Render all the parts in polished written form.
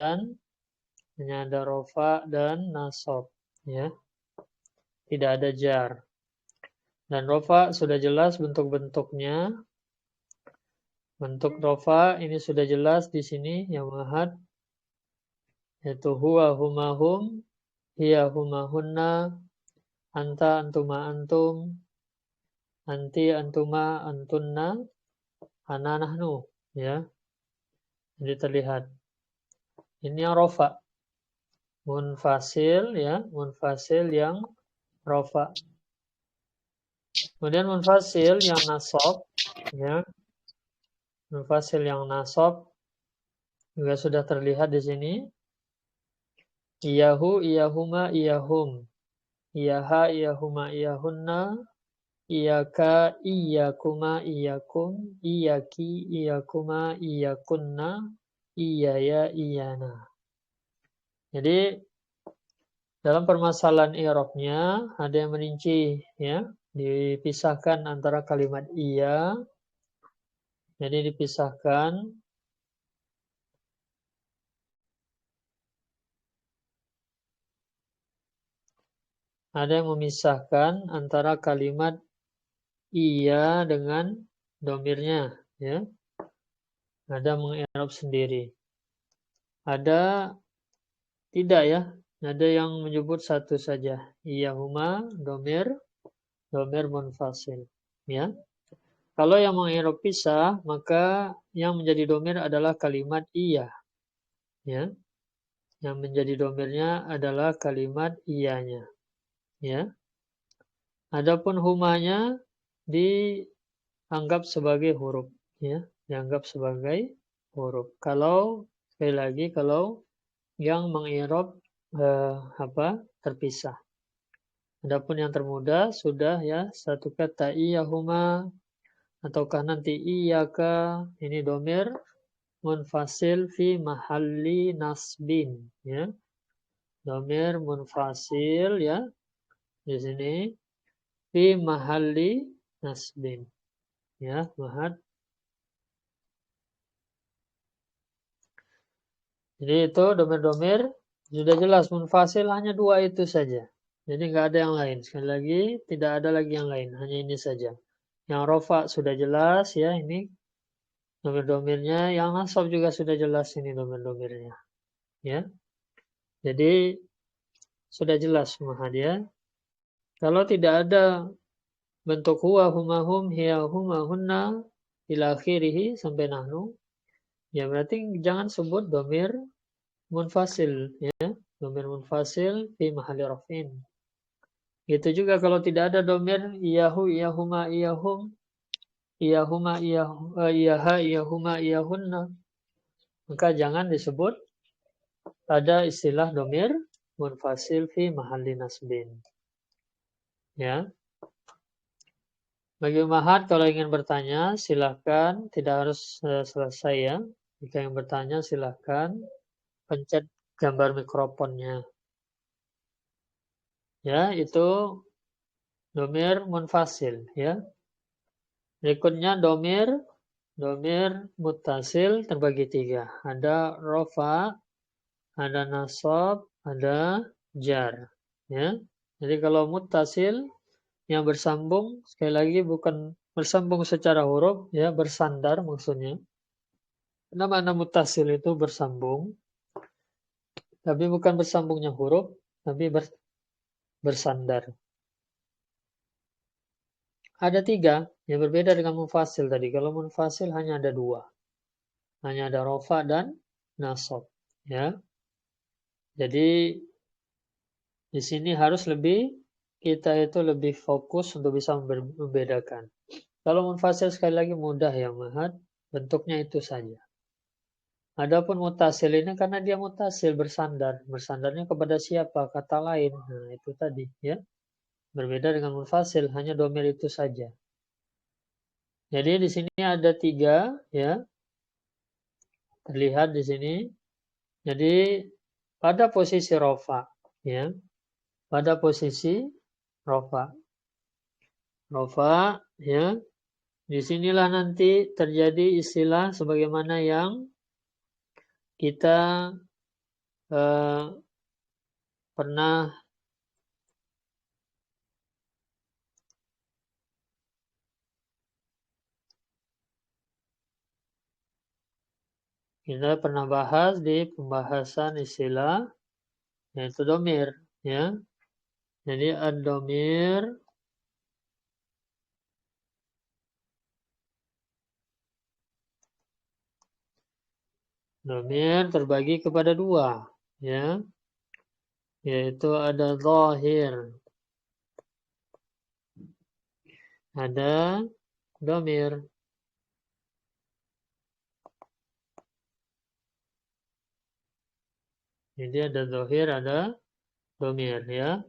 hanya ada rofa dan nasab, ya. Tidak ada jar. Dan rofa sudah jelas bentuk-bentuknya. Bentuk rofa ini sudah jelas di sini yang mahad, yaitu huwa huma hum, hiya huma hunna, anta antuma antum, anti antuma antunna, ana nahnu, ya. Jadi terlihat. Ini yang rofa. Munfasil, ya, munfasil yang rofa. Kemudian munfasil yang nasab, ya. Munfasil yang nasab juga sudah terlihat di sini. Iyahu, iyahuma, iyahum. Iyaha, iyahuma, iyahunna. Iyaka, iyakuma, iyakum. Iyaki, iyakuma, iyakunna. Iyaya, iyana. Jadi dalam permasalahan i'rabnya ada yang merinci, ya, dipisahkan antara kalimat iya. Jadi dipisahkan ada yang memisahkan antara kalimat iya dengan domirnya, ya. Ada mengi'rab sendiri. Ada tidak, ya. Ada yang menyebut satu saja. Iyahuma domir munfasil, ya. Kalau yang mengi'rab pisah, maka yang menjadi domir adalah kalimat iya, ya. Yang menjadi domirnya adalah kalimat iyanya, ya. Adapun humanya dianggap sebagai huruf, ya, dianggap sebagai huruf. Kalau sekali lagi kalau yang mengi'rab terpisah. Adapun yang termudah sudah, ya, satu kata iyahuma ataukah nanti iyaka, ini domir munfasil fi mahalli nasbin, ya. Domir munfasil, ya, di sini fi mahalli nasbin, ya, mahad. Jadi itu domir-domir sudah jelas munfasil hanya dua itu saja. Jadi nggak ada yang lain. Sekali lagi tidak ada lagi yang lain, hanya ini saja. Yang rofa sudah jelas, ya, ini domir-domirnya. Yang nasab juga sudah jelas, ini domir-domirnya, ya. Jadi sudah jelas mahad, ya. Kalau tidak ada bentuk huwa, huma, hum, hiya, huma, hunna, ila akhirih sampai nahnu, ya berarti jangan sebut domir munfasil, ya. Domir munfasil fi mahalli raf'in. Gitu juga kalau tidak ada domir iyahu, iyahuma, iyahum, iyahuma, iyaha, iyahuma, iyahunna, maka jangan disebut ada istilah domir munfasil fi mahalli nasbin, ya. Bagi Mahat, kalau ingin bertanya, silahkan. Tidak harus selesai, ya. Jika yang bertanya, silahkan pencet gambar mikrofonnya. Ya, itu domir munfasil, ya. Berikutnya domir muttasil terbagi tiga. Ada rofa, ada nasab, ada jar, ya. Jadi kalau muttasil yang bersambung, sekali lagi bukan bersambung secara huruf, ya, bersandar maksudnya. Nama muttasil itu bersambung, tapi bukan bersambungnya huruf, tapi bersandar. Ada tiga, yang berbeda dengan munfasil tadi. Kalau munfasil hanya ada dua. Hanya ada rofa dan nasab, ya. Jadi di sini harus kita itu lebih fokus untuk bisa membedakan. Kalau munfasil sekali lagi mudah, ya Mahat, bentuknya itu saja. Adapun mutasil ini karena dia mutasil bersandar. Bersandarnya kepada siapa? Kata lain. Nah, itu tadi, ya. Berbeda dengan munfasil, hanya domir itu saja. Jadi di sini ada tiga, ya. Terlihat di sini. Jadi pada posisi rofa, ya. Pada posisi rofa. Rofa, ya. Disinilah nanti terjadi istilah sebagaimana yang kita pernah kita pernah bahas di pembahasan istilah yaitu domir, ya. Jadi ad-domir terbagi kepada dua, ya, yaitu ada zahir, ada domir. Jadi ada zahir, ada domir, ya.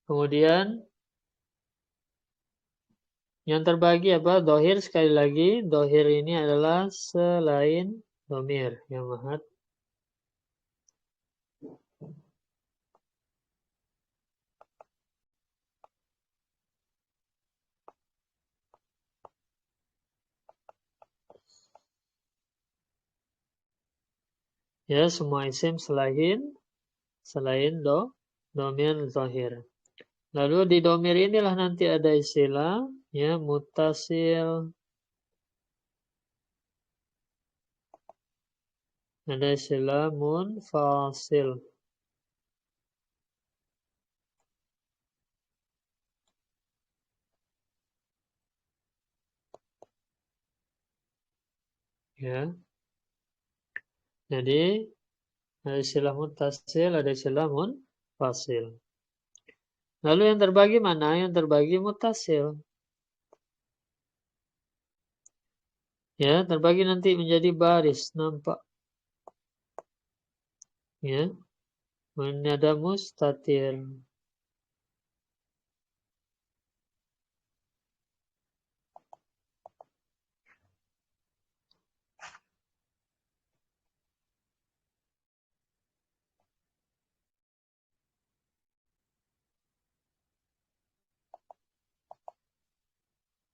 Kemudian yang terbagi apa? Zahir, sekali lagi, zahir ini adalah selain domir, yang mahat. Ya, semua isim selain domir zahir. Lalu di domir inilah nanti ada istilah ya mutasil, ada istilah munfasil. Ya. Jadi ada istilah mutasil, ada istilah munfasil. Lalu yang terbagi mana? Yang terbagi mutasil. Ya, terbagi nanti menjadi baris, nampak. Ya. Ini ada mustatir.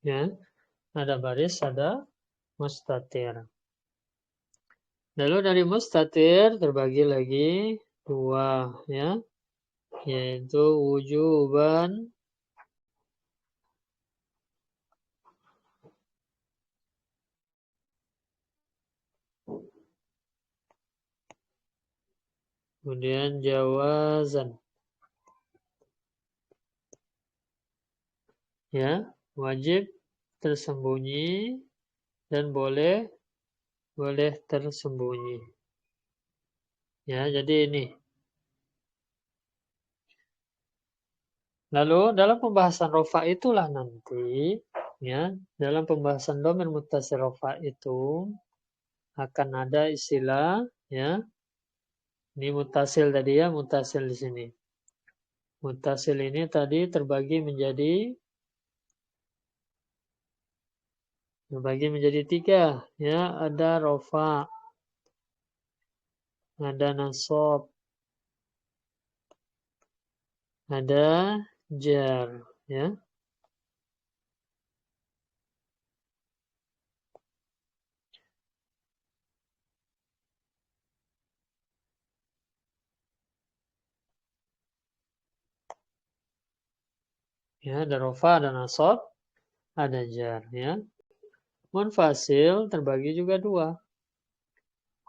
Ya, ada baris, ada mustatir. Lalu dari mustatir terbagi lagi dua, ya, yaitu wujuban kemudian jawazan. Ya, wajib tersembunyi dan boleh tersembunyi. Ya, jadi ini. Lalu dalam pembahasan rofa itulah nanti, ya, dalam pembahasan domir mutasil rofa itu akan ada istilah, ya, ini mutasil tadi ya, mutasil di sini. Mutasil ini tadi terbagi menjadi tiga, ya, ada rofa, ada nasab, ada jar, ya. Ya, ada rofa, ada nasab, ada jar, ya. Munfasil terbagi juga dua.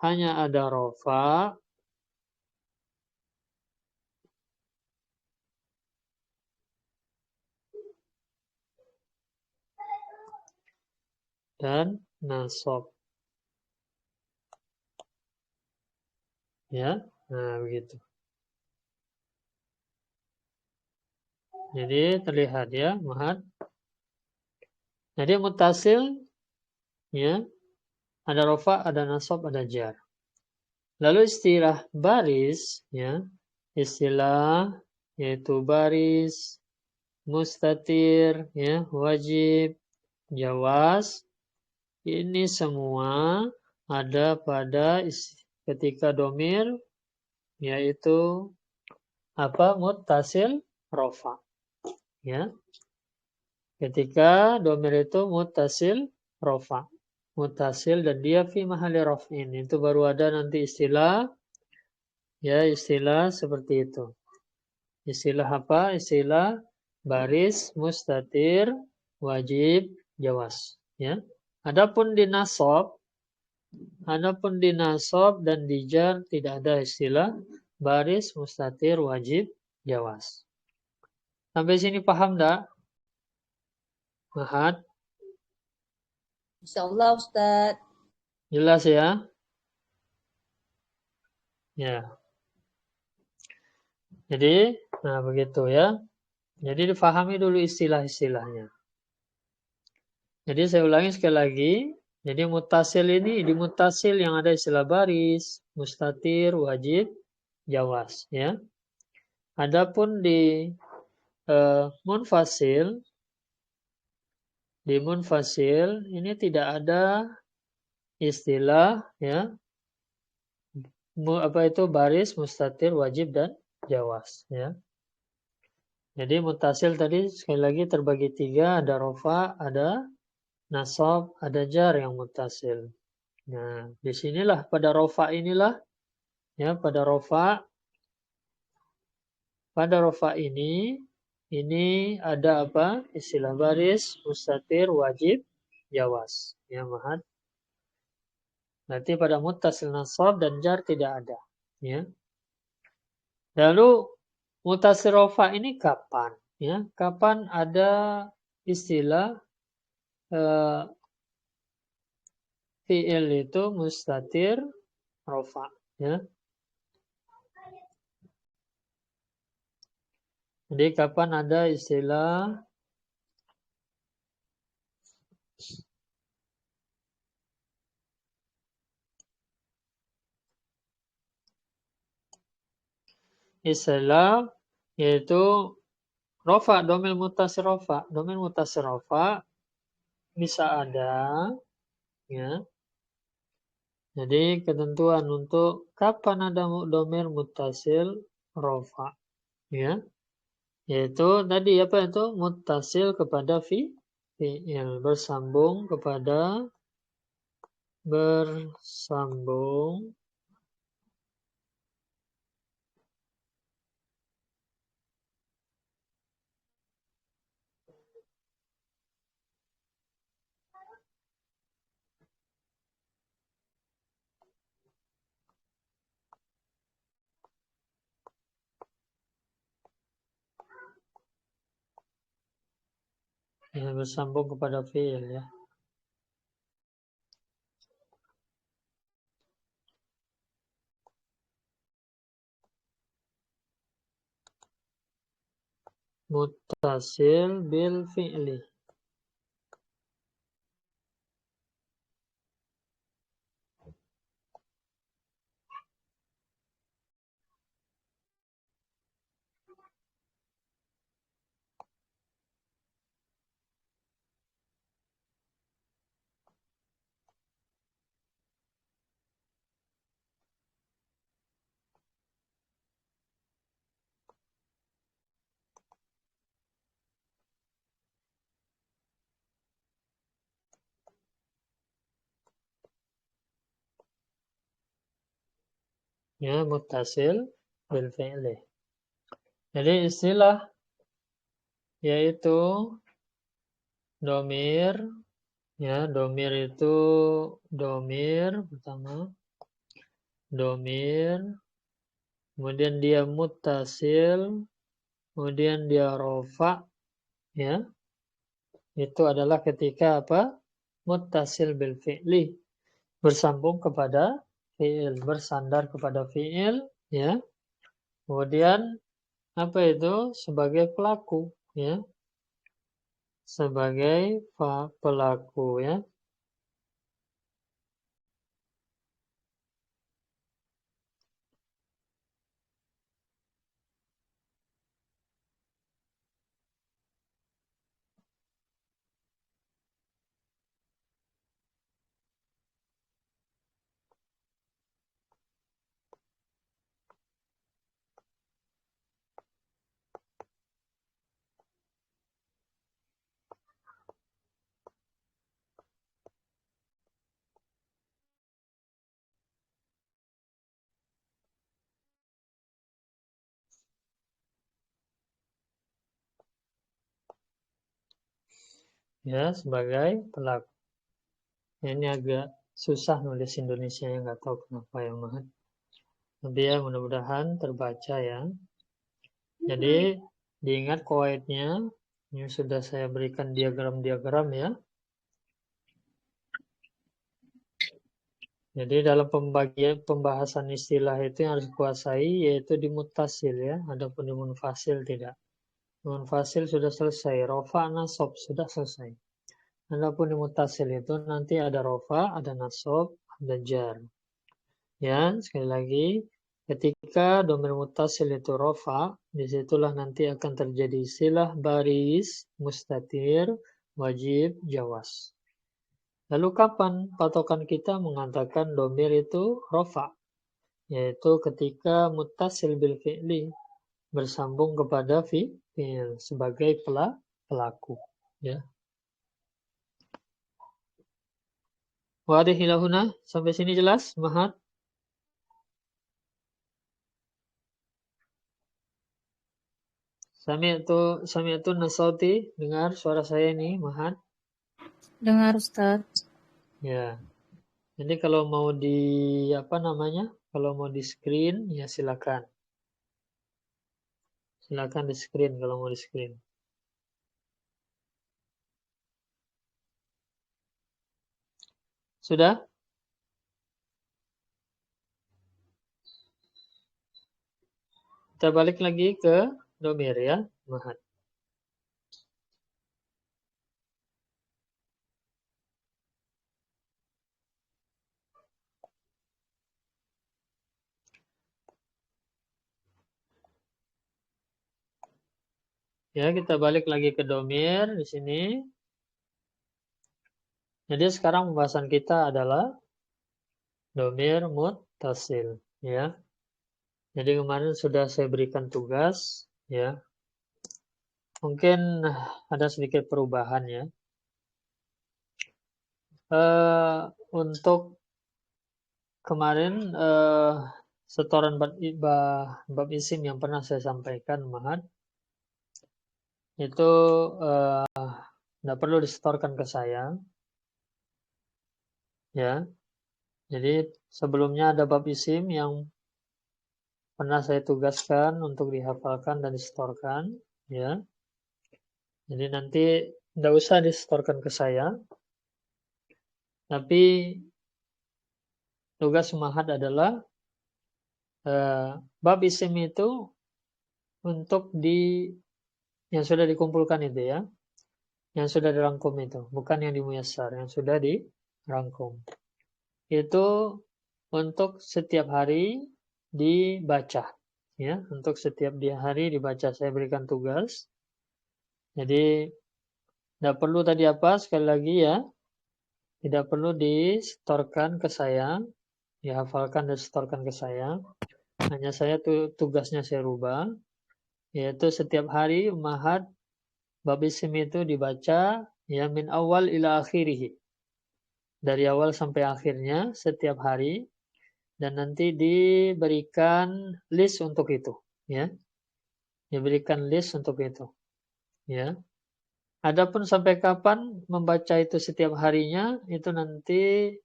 Hanya ada rofa dan nasab. Ya, nah begitu. Jadi terlihat ya, mahat. Jadi mutasil, ya, ada rofa, ada nasab, ada jar. Lalu istilah baris, ya, istilah yaitu baris, mustatir, ya, wajib, jawaz, ini semua ada pada ketika domir, yaitu apa? Muttasil rofa. Ya. Ketika domir itu muttasil rofa. Muttasil dan dia fi mahali raf'in. Itu baru ada nanti istilah Ya, istilah seperti itu. Istilah apa? Istilah baris, mustatir, wajib, jawas. Ya. Adapun di nasab dan di jar tidak ada istilah baris, mustatir, wajib, jawas. Sampai sini paham enggak? Mahat? Insyaallah Ustaz. Jelas ya? Ya. Jadi, nah begitu ya. Jadi difahami dulu istilah-istilahnya. Jadi saya ulangi sekali lagi. Jadi mutasil ini, di mutasil yang ada istilah baris, mustatir, wajib, jawas. Ya. Adapun di munfasil, ini tidak ada istilah ya apa itu baris, mustatir, wajib dan jawas. Ya. Jadi mutasil tadi sekali lagi terbagi tiga, ada rofa, ada nasab, ada jar yang mutasil. Nah, disinilah pada rofa inilah ya pada rofa ini ada apa? Istilah baris, mustatir, wajib, jawas. Ya, mahat. Nanti pada mutasil nasab dan jar tidak ada. Ya. Lalu mutasil rofa ini kapan? Ya, kapan ada istilah eh, fi'il itu mustatir rofa? Ya. Jadi kapan ada istilah yaitu rofa, domir mutasir rofa. Domir mutasir rofa bisa ada ya. Jadi ketentuan untuk kapan ada domir mutasil rofa ya. Yaitu tadi apa itu mutasil kepada fi'il bersambung ya, bersambung kepada fi'il ya. Mutasil bil fi'li. Ya, mutasil bil fi'li. Jadi istilah yaitu domir ya, domir itu domir pertama domir, kemudian dia mutasil, kemudian dia rofa ya. Itu adalah ketika apa? Mutasil bil fi'li, bersambung kepada fi'il, bersandar kepada fi'il ya. Kemudian apa itu? Sebagai pelaku ya. Sebagai pelaku ya. ya sebagai pelaku. Ini agak susah nulis Indonesia yang nggak tahu kenapa ya Mahat. Tapi ya mudah-mudahan terbaca ya. Jadi diingat koidnya, ini sudah saya berikan diagram-diagram ya. Jadi dalam pembahasan istilah itu yang harus dikuasai yaitu di mutasil ya, adapun di munfasil tidak. Munfasil sudah selesai, rofa, nasab sudah selesai. Adapun di mutasil itu nanti ada rofa, ada nasab, ada jar. Ya, sekali lagi, ketika domir mutasil itu rofa, disitulah nanti akan terjadi silah baris, mustatir, wajib, jawas. Lalu kapan patokan kita mengatakan domir itu rofa? Yaitu ketika mutasil bil fi'li bersambung kepada fi'il sebagai pelaku. Ya. Wadih ilahuna, sampai sini jelas, Mahat? Sami'tu nasauti, dengar suara saya ini, Mahat? Dengar Ustaz. Ya. Jadi kalau mau kalau mau di screen, ya silakan. Silakan di screen kalau mau di screen. Sudah? Kita balik lagi ke domir ya, Mahat. Ya, kita balik lagi ke domir di sini. Jadi sekarang pembahasan kita adalah domir muttasil, ya. Jadi kemarin sudah saya berikan tugas, ya. Mungkin ada sedikit perubahan ya. Untuk kemarin setoran bab isim yang pernah saya sampaikan, Mahat, itu tidak perlu disetorkan ke saya, ya. Jadi sebelumnya ada bab isim yang pernah saya tugaskan untuk dihafalkan dan disetorkan, ya. Jadi nanti tidak usah disetorkan ke saya, tapi tugas Mahat adalah bab isim itu untuk yang sudah dikumpulkan itu ya, yang sudah dirangkum itu, bukan yang di muyassar, yang sudah dirangkum. Itu untuk setiap hari dibaca, ya, untuk setiap hari dibaca. Saya berikan tugas. Jadi tidak perlu tadi sekali lagi ya, tidak perlu disetorkan ke saya, dihafalkan dan setorkan ke saya. Hanya saya tugasnya saya rubah, yaitu setiap hari Mahat bab isim itu dibaca ya min awal ila akhirih. Dari awal sampai akhirnya setiap hari, dan nanti diberikan list untuk itu, ya. Diberikan list untuk itu, ya. Adapun sampai kapan membaca itu setiap harinya itu nanti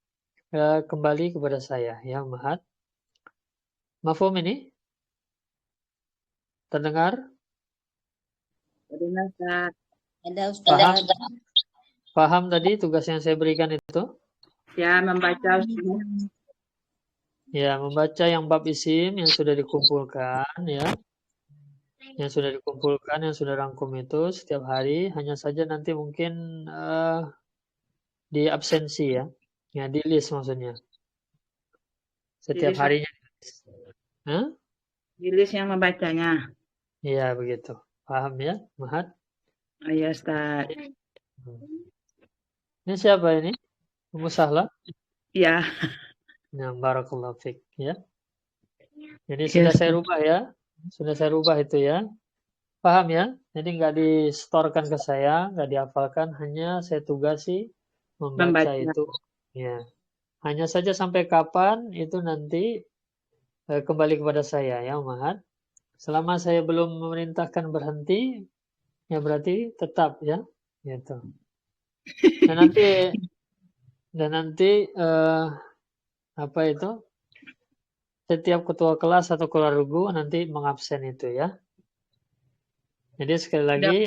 kembali kepada saya, ya Mahat. Mafhum ini? Terdengar? Terdengar Ustaz. Ada Ustaz. Paham? Paham tadi tugas yang saya berikan itu? Ya, membaca Ustaz. Ya, membaca yang bab isim yang sudah dikumpulkan, ya. Yang sudah dikumpulkan, yang sudah rangkum itu setiap hari, hanya saja nanti mungkin di absensi ya. Ya, di list maksudnya. Setiap harinya. Hah? Di list yang membacanya. Iya, begitu. Paham ya, Mahat? Iya, Ustaz. Ini siapa ini? Ummu Sahla? Iya. Nah, barakallahu fiik, ya. Jadi Iya, sudah Ustaz. saya rubah ya. Sudah saya rubah itu ya. Paham ya? Jadi nggak di-storekan ke saya, nggak dihafalkan, hanya saya tugasi membaca itu. Ya. Hanya saja sampai kapan itu nanti kembali kepada saya ya, Mahat. Selama saya belum memerintahkan berhenti, ya berarti tetap ya. Gitu. Dan nanti apa itu? Setiap ketua kelas atau keluar guru nanti mengabsen itu ya. Jadi sekali Udah, lagi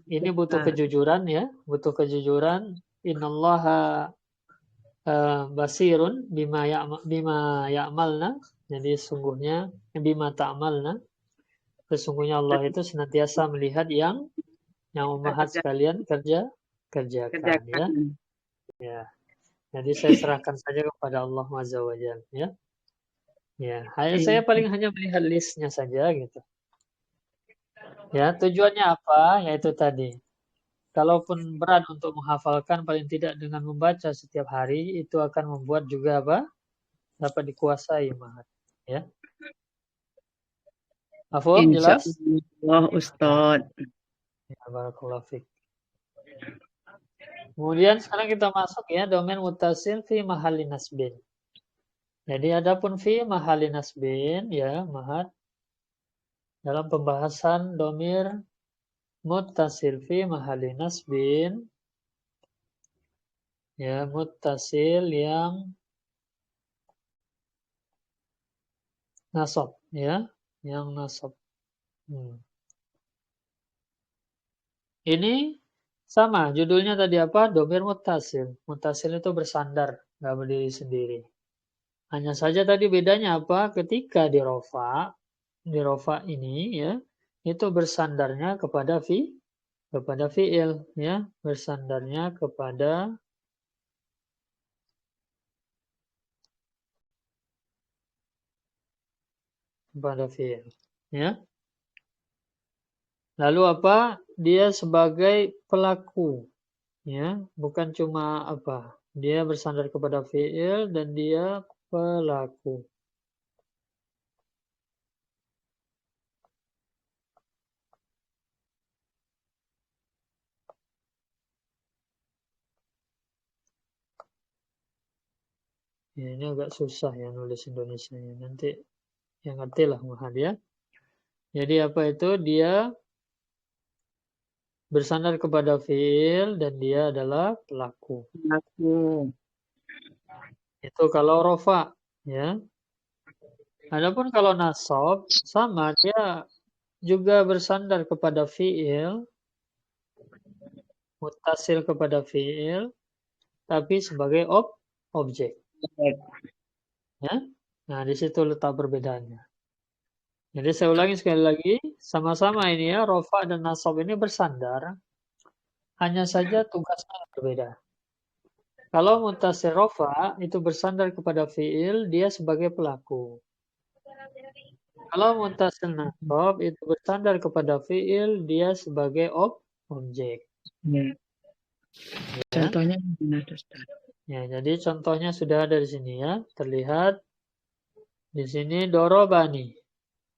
ini butuh Ustaz. kejujuran ya, butuh kejujuran. Innallaha basirun bima ya'malna. Jadi sungguhnya bima ta'malna. Sesungguhnya Allah itu senantiasa melihat yang Kita umahat sekalian kerjakan ya. kerjakan. Ya. Jadi saya serahkan saja kepada Allah Azza wa Jalla ya. Ya, saya Iya. paling hanya melihat listnya saja gitu. Ya, tujuannya apa? Yaitu tadi. Kalaupun berat untuk menghafalkan, paling tidak dengan membaca setiap hari itu akan membuat juga apa? Dapat dikuasai mahat. Ya, Afum, Insya jelas? Allah, Ya, Ustaz. ya, barakallahu fiik. Kemudian sekarang kita masuk ya domain mutasil fi mahalli nasbin. Jadi adapun fi mahalli nasbin ya, mahat dalam pembahasan domir muttasil fi mahalli nasbin ya muttasil yang nasab ya, yang nasab. Hmm. Ini sama, judulnya tadi apa? Domir muttasil. Muttasil itu bersandar, nggak berdiri sendiri. Hanya saja tadi bedanya apa? Ketika di rofa ini ya, itu bersandarnya kepada fiil ya, bersandarnya kepada fiil ya. Lalu apa? Dia sebagai pelaku ya, bukan cuma apa? Dia bersandar kepada fiil dan dia pelaku. Ya, ini agak susah ya nulis Indonesianya. Nanti yang ngerti lah Muhad ya. Jadi apa itu? Dia bersandar kepada fiil dan dia adalah pelaku. Aku. Itu kalau rofa ya. Adapun kalau nasab sama dia juga bersandar kepada fiil, mutasil kepada fiil, tapi sebagai objek ya. Nah, di situ letak perbedaannya. Jadi saya ulangi sekali lagi, sama-sama ini ya, rofa dan nasab ini bersandar, hanya saja tugasnya yang berbeda. Kalau mutasil rofa itu bersandar kepada fiil, dia sebagai pelaku. Kalau mutasil nasab itu bersandar kepada fiil, dia sebagai objek. Ya. Ya. Contohnya gimana, Ustaz? Ya, jadi contohnya sudah ada di sini ya, terlihat di sini dorobani.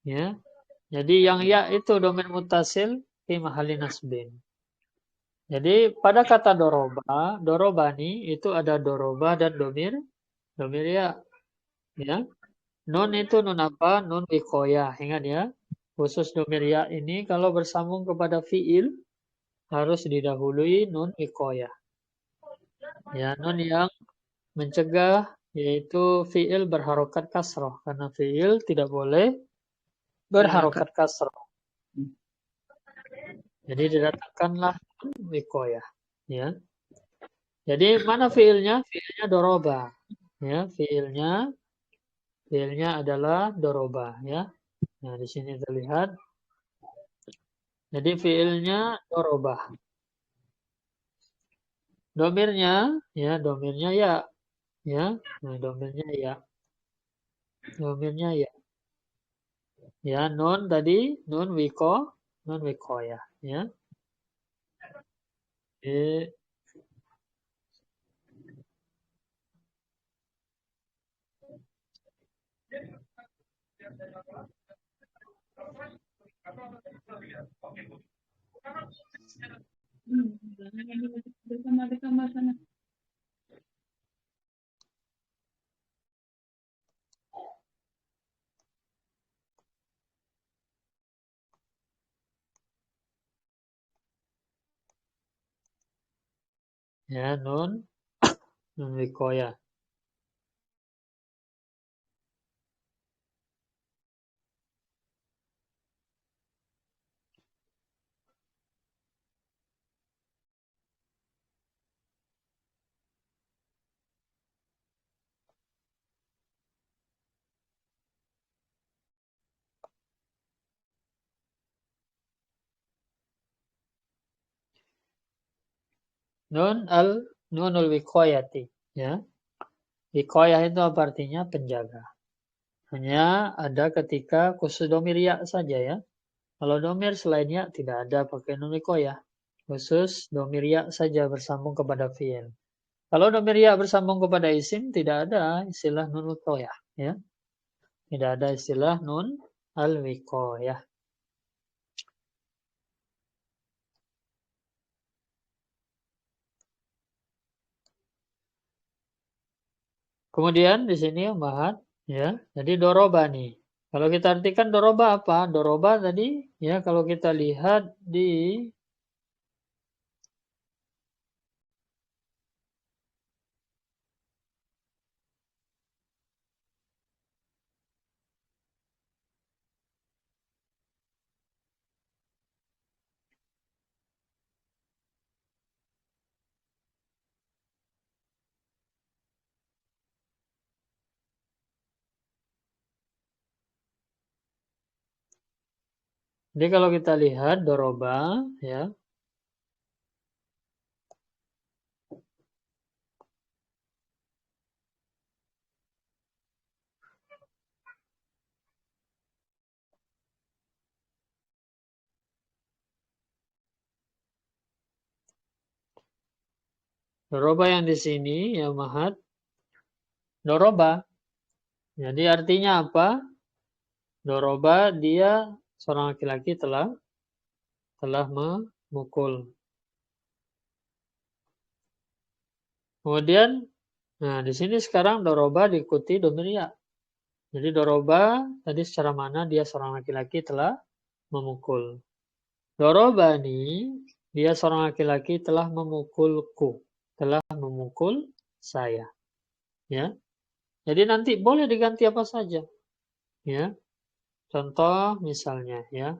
Ya, jadi yang ya itu domain mutasil fi mahalli nasbin. Jadi pada kata dorobani itu ada doroba dan domir ya. Ya, nun itu nun apa? Nun wikoya. Ingat ya, khusus domir ya ini kalau bersambung kepada fiil harus didahului nun wikoya. Ya, nun yang mencegah yaitu fiil berharokat kasroh karena fiil tidak boleh Harakat. berharokat kasroh. Jadi didatangkanlah nun wikoya. Ya. Jadi mana fiilnya? Fiilnya doroba. Ya, fiilnya adalah doroba. Ya. Nah, di sini terlihat. Jadi fiilnya doroba. Domirnya ya. Ya, nah domirnya ya. Ya, nun tadi, nun wiko ya. Ya. E, Bersama sana. Ya, nun wikoyah. Nunul wikoyati. Ya, wikoyah itu apa artinya? Penjaga. Hanya ada ketika khusus domir ya saja ya. Kalau domir selainnya tidak ada pakai nun wikoyah. Khusus domir ya saja bersambung kepada fiil. Kalau domir ya bersambung kepada isim tidak ada istilah nun wikoyah ya. Tidak ada istilah nun al-wikoyah. Kemudian di sini Mahat ya. Jadi doroba nih. Kalau kita artikan doroba apa? Doroba tadi ya kalau kita lihat di jadi kalau kita lihat doroba ya. Doroba yang di sini ya Mahat. Doroba. Jadi artinya apa? Doroba dia seorang laki-laki telah memukul. Kemudian, nah di sini sekarang doroba diikuti domir ya. Jadi doroba tadi secara mana dia seorang laki-laki telah memukul. Doroba ini dia seorang laki-laki telah memukulku, telah memukul saya. Ya, jadi nanti boleh diganti apa saja. Ya, contoh misalnya ya.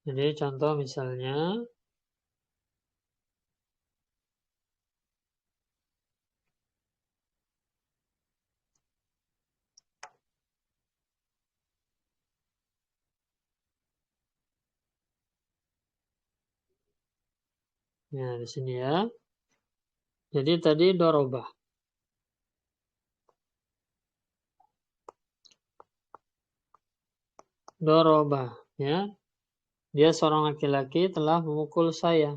Jadi contoh misalnya, ya di sini ya. Jadi tadi doroba. Doroba, ya. Dia seorang laki-laki telah memukul saya.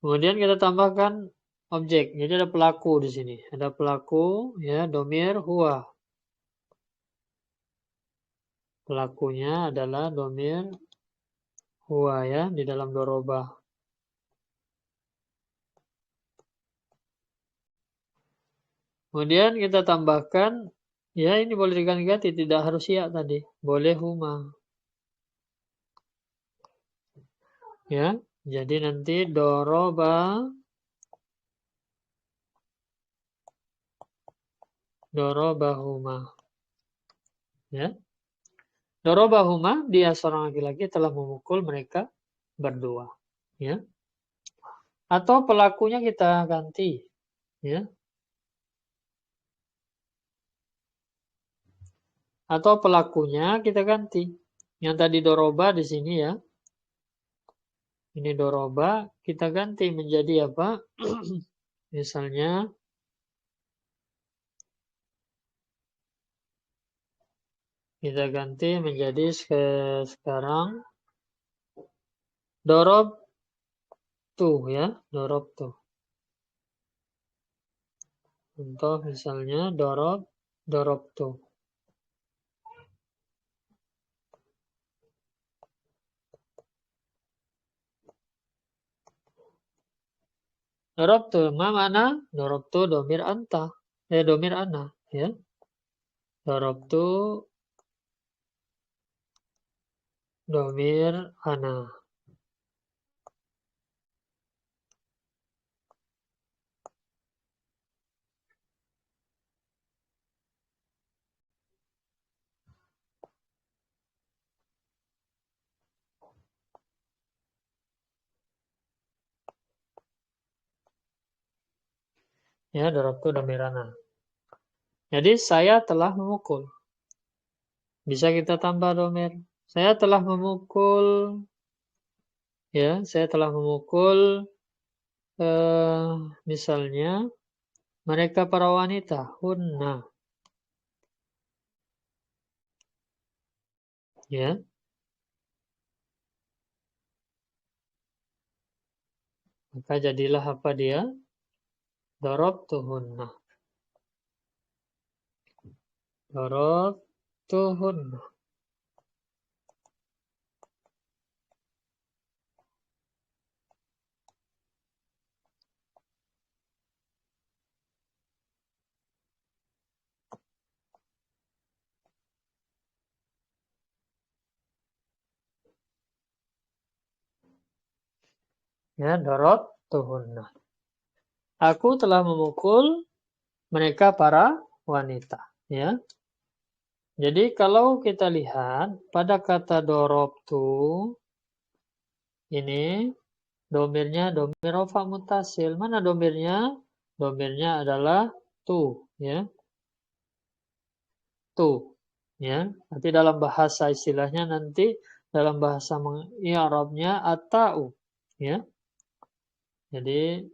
Kemudian kita tambahkan objek. Jadi ada pelaku di sini. Ada pelaku, ya, domir huwa. Pelakunya adalah domir huwa ya di dalam doroba. Kemudian kita tambahkan, ya ini boleh diganti, tidak harus ya tadi. Boleh huma. Ya, jadi nanti doroba, dorobahuma. Ya. Dorobahuma, dia seorang laki-laki telah memukul mereka berdua. Ya. Atau pelakunya kita ganti. Ya. Atau pelakunya kita ganti. Yang tadi doroba di sini ya. Ini doroba, kita ganti menjadi apa? Misalnya, kita ganti menjadi sekarang dorob tuh ya. Dorob tuh. Contoh misalnya dorob tuh. Dorobtu, ma mana? Dorobtu domir anta. Domir ana, ya. Dorobtu domir ana. Ya, dorobtu domir ana. Jadi saya telah memukul. Bisa kita tambah domir. Saya telah memukul, ya, saya telah memukul, misalnya mereka para wanita, hunna, ya. Maka jadilah apa dia? Darabtuhunna. Darabtuhunna. Ya, darabtuhunna. Aku telah memukul mereka para wanita, ya. Jadi kalau kita lihat pada kata dorobtu ini domirnya domir rofa mutasil. Mana domirnya? Domirnya adalah tu, ya. Tu, ya. Nanti dalam bahasa istilahnya nanti dalam bahasa mengi'rabnya atau, ya. Jadi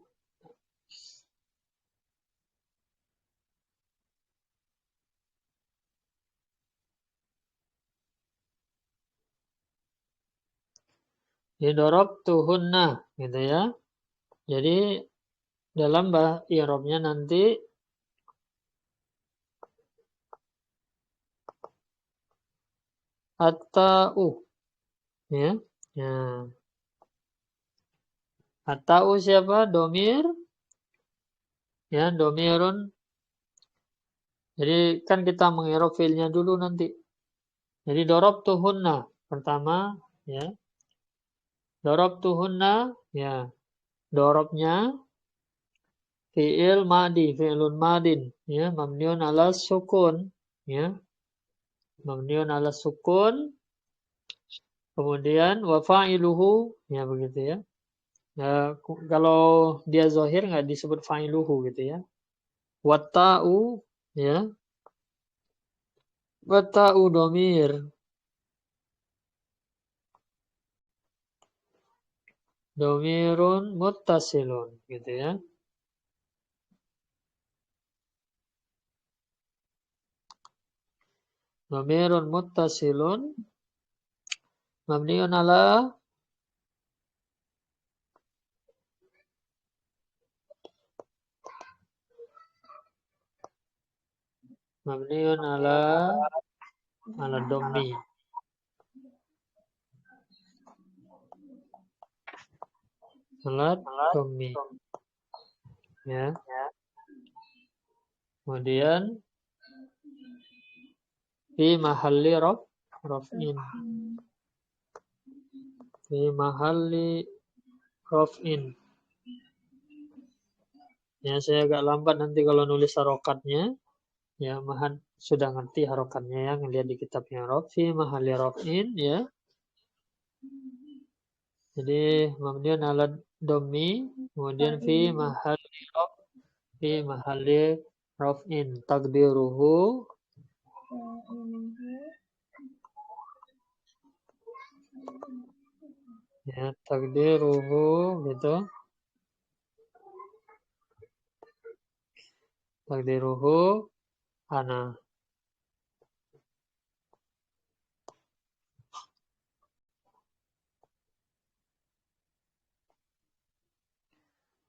tuhunna gitu ya. Jadi dalam i'rabnya nanti atau, ya. Ya. Atau siapa? Domir, ya, domirun. Jadi kan kita mengirab fiilnya dulu nanti. Jadi tuhunna pertama, ya. Tuhunna, ya. Dorobnya fi'il madi, fi'ilun madin, ya, mabniun ala sukun, ya. Mabniun ala sukun. Kemudian wa fa'iluhu, ya begitu ya. Ya, kalau dia zahir nggak disebut fa'iluhu gitu ya. Wata'u, ya. Wata'u domir. Domirun muttasilun gitu ya. Domirun muttasilun mabniun ala mabniun ala dhammi. Ala dhammi. Ya. Kemudian fi mahalli raf'in. Fi mahalli raf'in. Ya, saya agak lambat nanti kalau nulis harokatnya. Ya, Mahan sudah ngerti harokatnya ya, ngelihat di kitabnya Rob. Fi mahalli raf'in, ya. Jadi, mabniun ala dhammi. Kemudian fi mahalli raf'in. Takdiruhu. Ya, takdiruhu gitu. Takdiruhu ana.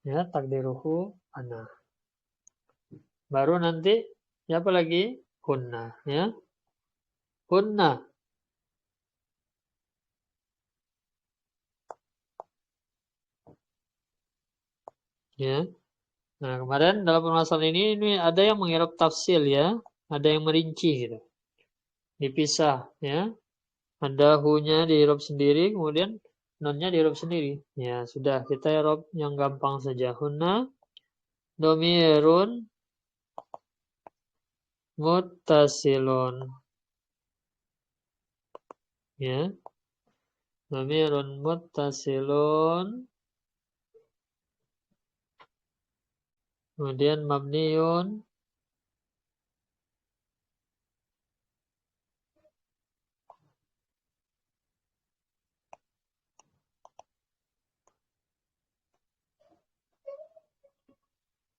Ya, takdiruhu ana. Baru nanti siapa lagi? Hunna, ya. Hunna. Ya. Nah, kemarin dalam permasalahan ini ada yang mengirab tafsil ya, ada yang merinci gitu. Dipisah ya. Ada hu-nya diirab sendiri, kemudian nonnya diirab sendiri. Ya, sudah kita irab yang gampang saja. Hunna domirun muttasilun. Ya, domirun muttasilun. Kemudian mabniun.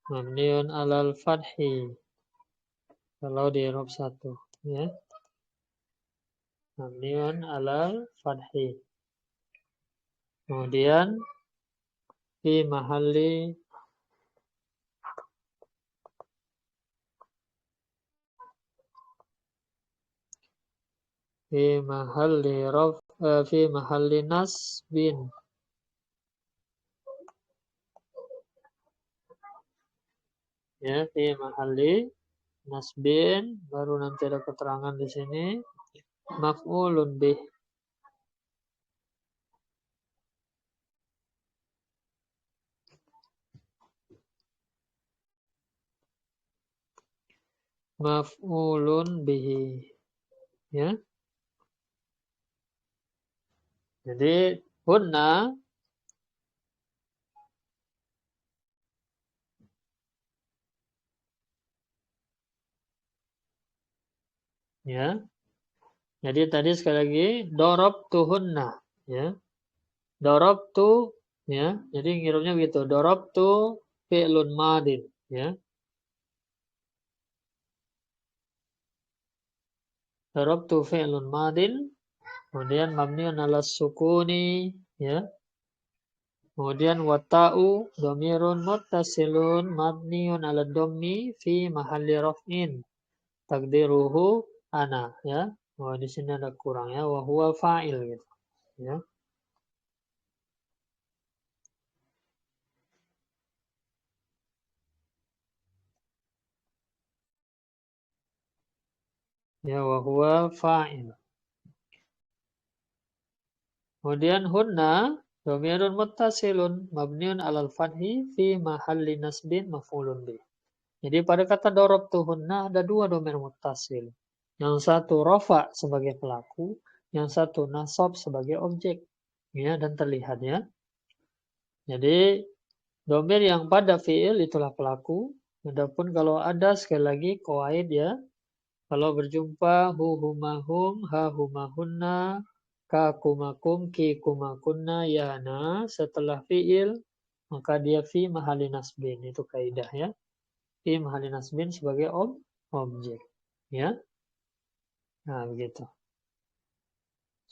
Mabniun alal fathi. Kalau di Arab satu. Ya. Mabniun alal fathi. Kemudian fi mahalli fi mahalli raf fi mahalli nasbin. Ya, fi mahalli nasbin, baru nanti ada keterangan di sini. Maf'ulun bih. Maf'ulun bihi. Ya. Jadi hunna ya. Jadi tadi sekali lagi darabtuhunna ya. Darabtu ya. Jadi ngirupnya begitu. Darabtu fi'lun madin ya. Darabtu fi'lun madin, kemudian mabniun 'ala sukuni ya. Kemudian wata'u dhamirun muttasilun mabniun 'ala dhammi fi mahalli raf'in. Takdiruhu ana ya. Oh, di sini ada kurang ya. Wa huwa fa'il gitu ya. Ya wa huwa fa'il. Kemudian hunna dhamirun muttasilun mabniun 'alal fathi fi mahalli nasbin maf'ulun bih. Jadi pada kata darabtuhunna ada dua dhamir muttasil. Yang satu rafa sebagai pelaku, yang satu nasab sebagai objek. Ya, dan terlihat ya. Jadi dhamir yang pada fiil itulah pelaku. Adapun kalau ada sekali lagi qawaid ya, kalau berjumpa hu humahum, ha humahunna, ka kumakum, ki kumakunna, yana setelah fiil maka dia fi mahali nasbin. Itu kaidah ya. Fi mahali nasbin sebagai objek. Ya. Nah, begitu.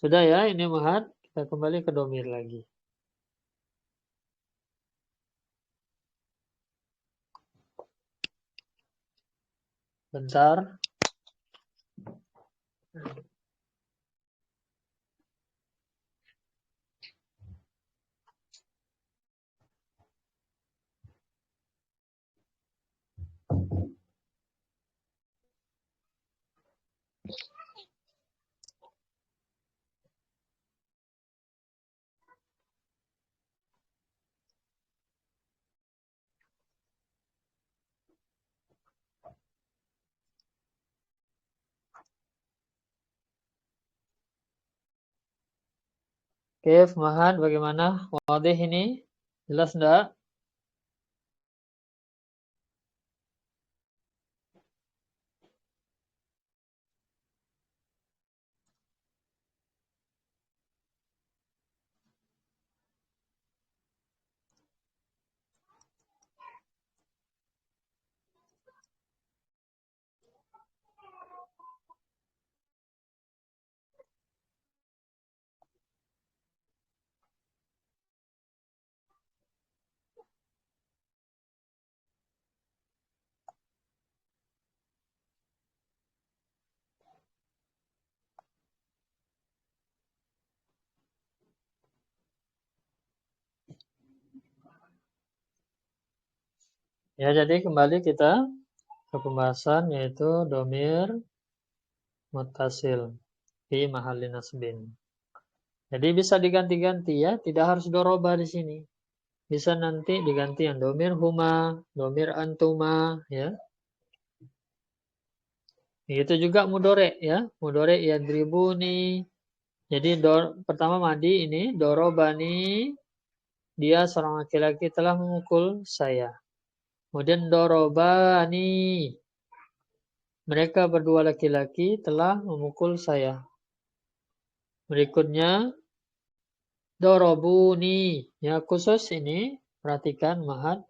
Sudah ya, ini mahat. Kita kembali ke domir lagi. Bentar. Oke, mahat bagaimana? Wadih ini? Jelas enggak? Ya, jadi kembali kita ke pembahasan yaitu domir muttasil fi mahalli nasbin. Jadi bisa diganti-ganti ya, tidak harus doroba di sini. Bisa nanti diganti yang domir huma, domir antuma, ya. Itu juga mudore ya, mudore yadribuni. Jadi pertama madi ini dorobani, dia seorang laki-laki telah memukul saya. Kemudian dorobani, mereka berdua laki-laki telah memukul saya. Berikutnya dorobuni, ya khusus ini perhatikan mahad.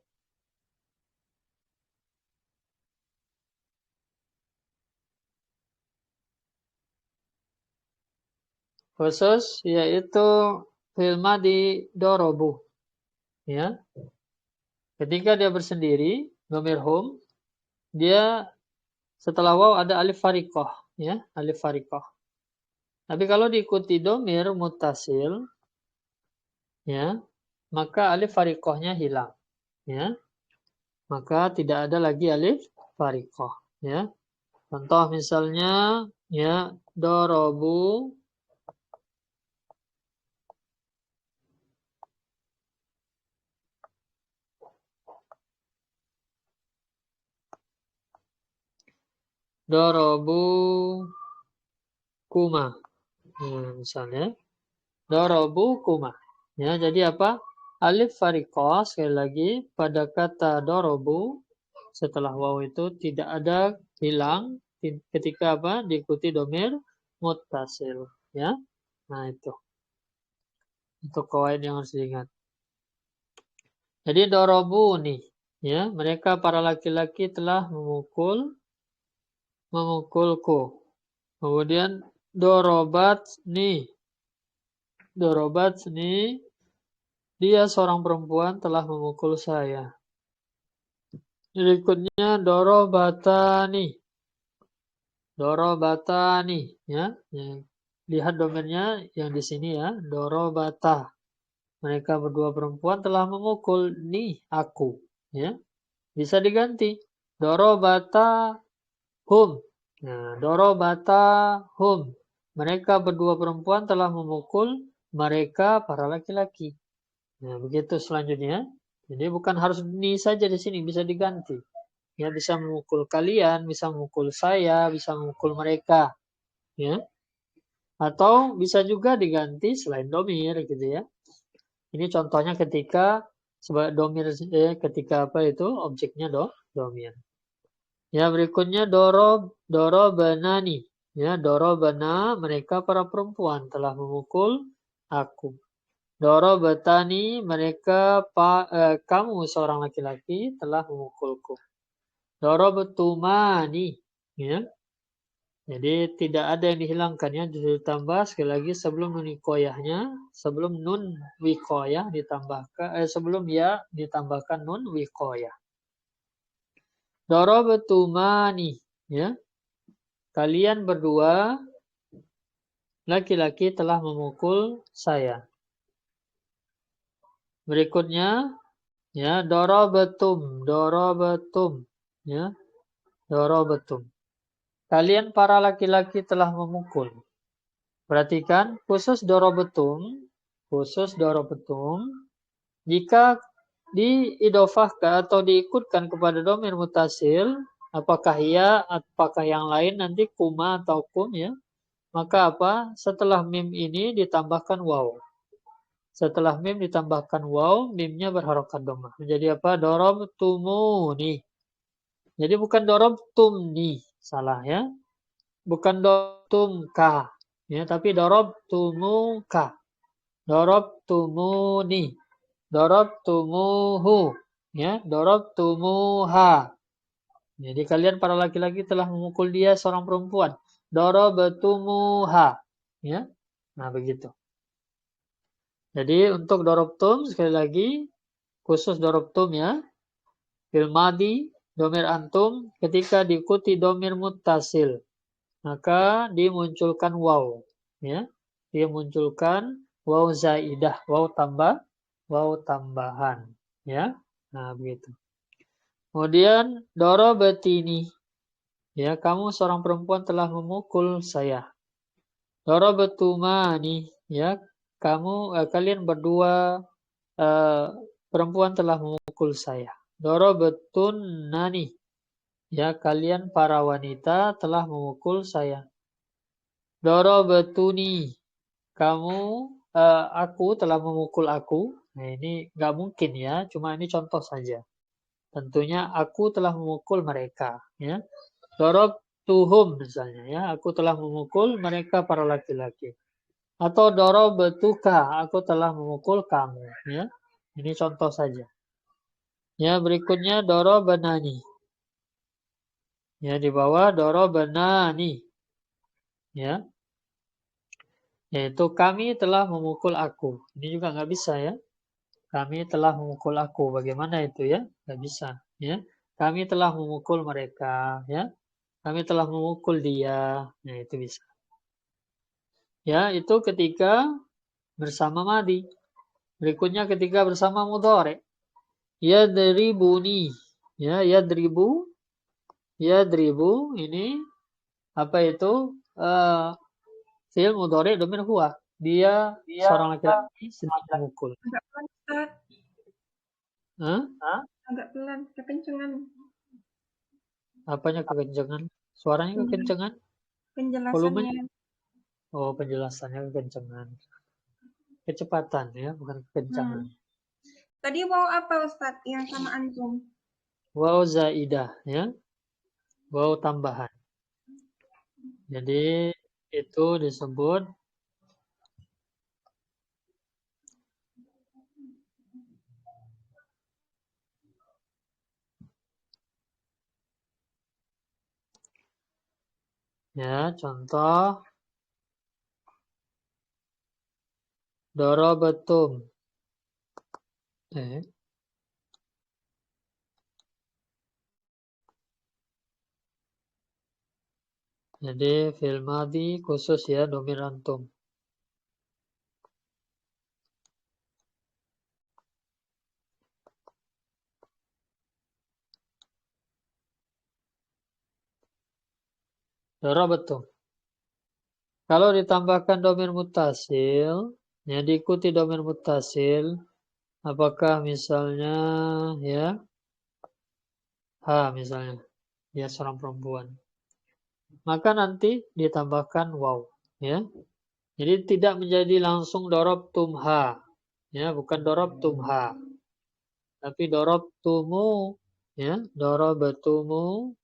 Khusus yaitu filma di dorobu, ya. Ketika dia bersendiri, domir hum, dia setelah waw ada alif farikoh, ya, alif farikoh. Tapi kalau diikuti domir mutasil, ya, maka alif farikohnya hilang, ya. Maka tidak ada lagi alif farikoh, ya. Contoh misalnya, ya, dorobu, dorobu kuma, ya, misalnya, dorobu kuma. Ya, jadi apa? Alif farikoh sekali lagi pada kata dorobu setelah waw itu tidak ada hilang ketika apa? Diikuti domir muttasil, ya. Nah, itu kawaid yang harus diingat. Jadi dorobu nih, ya, mereka para laki-laki telah memukulku. Kemudian dorobat nih, dia seorang perempuan telah memukul saya. Berikutnya dorobatani, ya. Lihat domainnya yang di sini ya, dorobata. Mereka berdua perempuan telah memukul nih aku, ya. Bisa diganti dorobata hum. Nah, dorobata hum. Mereka berdua perempuan telah memukul mereka para laki-laki. Nah, begitu selanjutnya. Jadi bukan harus ni saja di sini, bisa diganti. Ya, bisa memukul kalian, bisa memukul saya, bisa memukul mereka. Ya. Atau bisa juga diganti selain domir gitu ya. Ini contohnya ketika domir ketika apa itu objeknya domir. Ya, berikutnya dorobanani. Ya, dorobana mereka para perempuan telah memukul aku. Dorobatani mereka kamu seorang laki-laki telah memukulku. Dorobatumani, ya. Jadi tidak ada yang dihilangkan ya, ditambah sekali lagi sebelum nun wikoyahnya, sebelum nun wikoyah ditambahkan sebelum ya ditambahkan nun wikoyah. Dorobatumani, ya. Kalian berdua laki-laki telah memukul saya. Berikutnya, ya, dorobatum, ya, dorobatum. Kalian para laki-laki telah memukul. Perhatikan, khusus dorobatum, jika diidofahkan atau diikutkan kepada domir mutasil, apakah ya, apakah yang lain nanti kuma atau kum ya, maka apa? Setelah mim ini ditambahkan waw. Setelah mim ditambahkan waw, mimnya berharokat dhammah. Menjadi apa? Dorobtumuni. Jadi bukan dorobtumni, salah ya. Bukan dorobtumka, ya, tapi dorobtumuka. Dorobtumuni. Dorobtumuhu, ya, dorobtumuha. Jadi kalian para laki-laki telah memukul dia seorang perempuan. Dorobtumuha, ya. Nah, begitu. Jadi untuk dorobtum sekali lagi khusus dorobtum ya. Fil madi domir antum ketika diikuti domir muttasil maka dimunculkan waw ya. Dia munculkan waw zaidah, waw tambahan ya. Nah, begitu. Kemudian darabtini. Ya, kamu seorang perempuan telah memukul saya. Darabtumani. Ya, kalian berdua perempuan telah memukul saya. Darabatunani. Ya, kalian para wanita telah memukul saya. Darabatuni. Aku telah memukul aku. Nah, ini nggak mungkin ya, cuma ini contoh saja. Tentunya aku telah memukul mereka. Ya, darabtuhum misalnya. Ya, aku telah memukul mereka para laki-laki. Atau darabtuka, aku telah memukul kamu. Ya, ini contoh saja. Ya, berikutnya darabanani. Ya, di bawah darabanani. Ya, yaitu kami telah memukul aku. Ini juga nggak bisa ya. Kami telah memukul aku. Bagaimana itu ya? Nggak bisa. Ya, kami telah memukul mereka. Ya, kami telah memukul dia. Nah, itu bisa. Ya, itu ketika bersama madi. Berikutnya ketika bersama mudhari. Yadribuni. Ya, yadribu ini apa itu? Fi'il mudhari dhamir huwa. Dia seorang laki-laki sedang memukul. Agak pelan, Ustaz. Hah? Agak pelan, kekencengan. Apanya kekencengan? Suaranya kekencengan? Volumenya? Penjelasannya. Oh, penjelasannya kekencengan. Kecepatan ya, bukan kekencangan. Tadi waw apa Ustaz yang sama antum? Waw zaidah ya. Waw tambahan. Jadi itu disebut ya, contoh darabatum. Jadi fi'il madhi khusus ya dhamir antum. Darabatum. Kalau ditambahkan dhamir muttasil, ya diikuti dhamir muttasil, apakah misalnya ya misalnya dia seorang perempuan, maka nanti ditambahkan waw ya. Jadi tidak menjadi langsung darabtumha ya, bukan darabtumha, tapi darabtumu ya, darabatumu.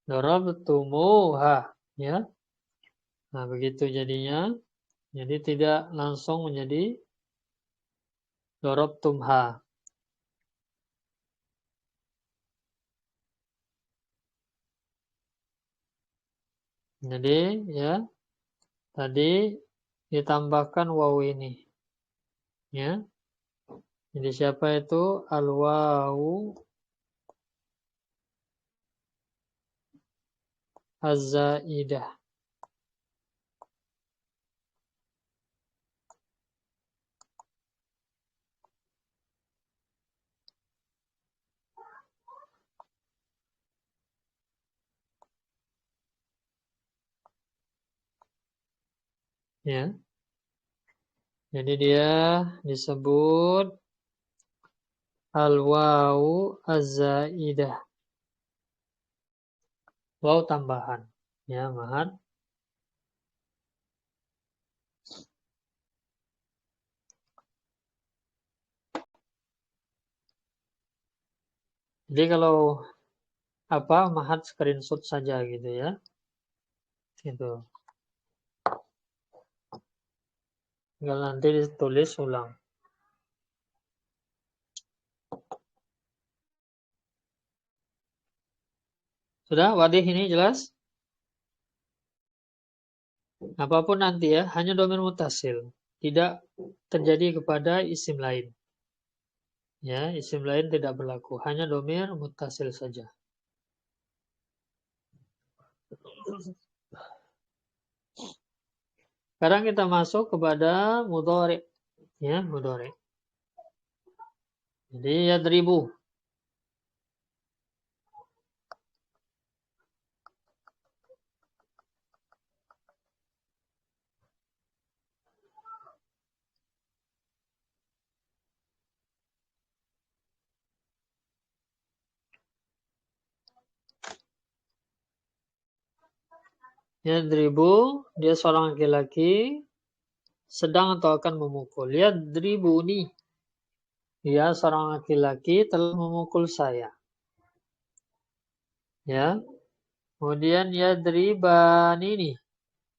Darabtumuha ya. Nah, begitu jadinya. Jadi tidak langsung menjadi darabtumha. Jadi ya tadi ditambahkan waw ini ya. Jadi siapa itu al-wawu az-zaidah. Ya. Jadi dia disebut al-wawu az-zaidah. Waw tambahan. Ya, mahan. Jadi kalau mahat screenshot saja gitu ya. Gitu. Tinggal nanti ditulis ulang. Sudah, wadih ini jelas? Apapun nanti ya, hanya domir mutasil. Tidak terjadi kepada isim lain. Ya, isim lain tidak berlaku. Hanya domir mutasil saja. Sekarang kita masuk kepada mudhari. Ya, mudhari. Jadi yadribu. Yadribu, dia seorang laki-laki sedang atau akan memukul. Yadribuni. Dia seorang laki-laki telah memukul saya. Ya. Kemudian yadribani nih.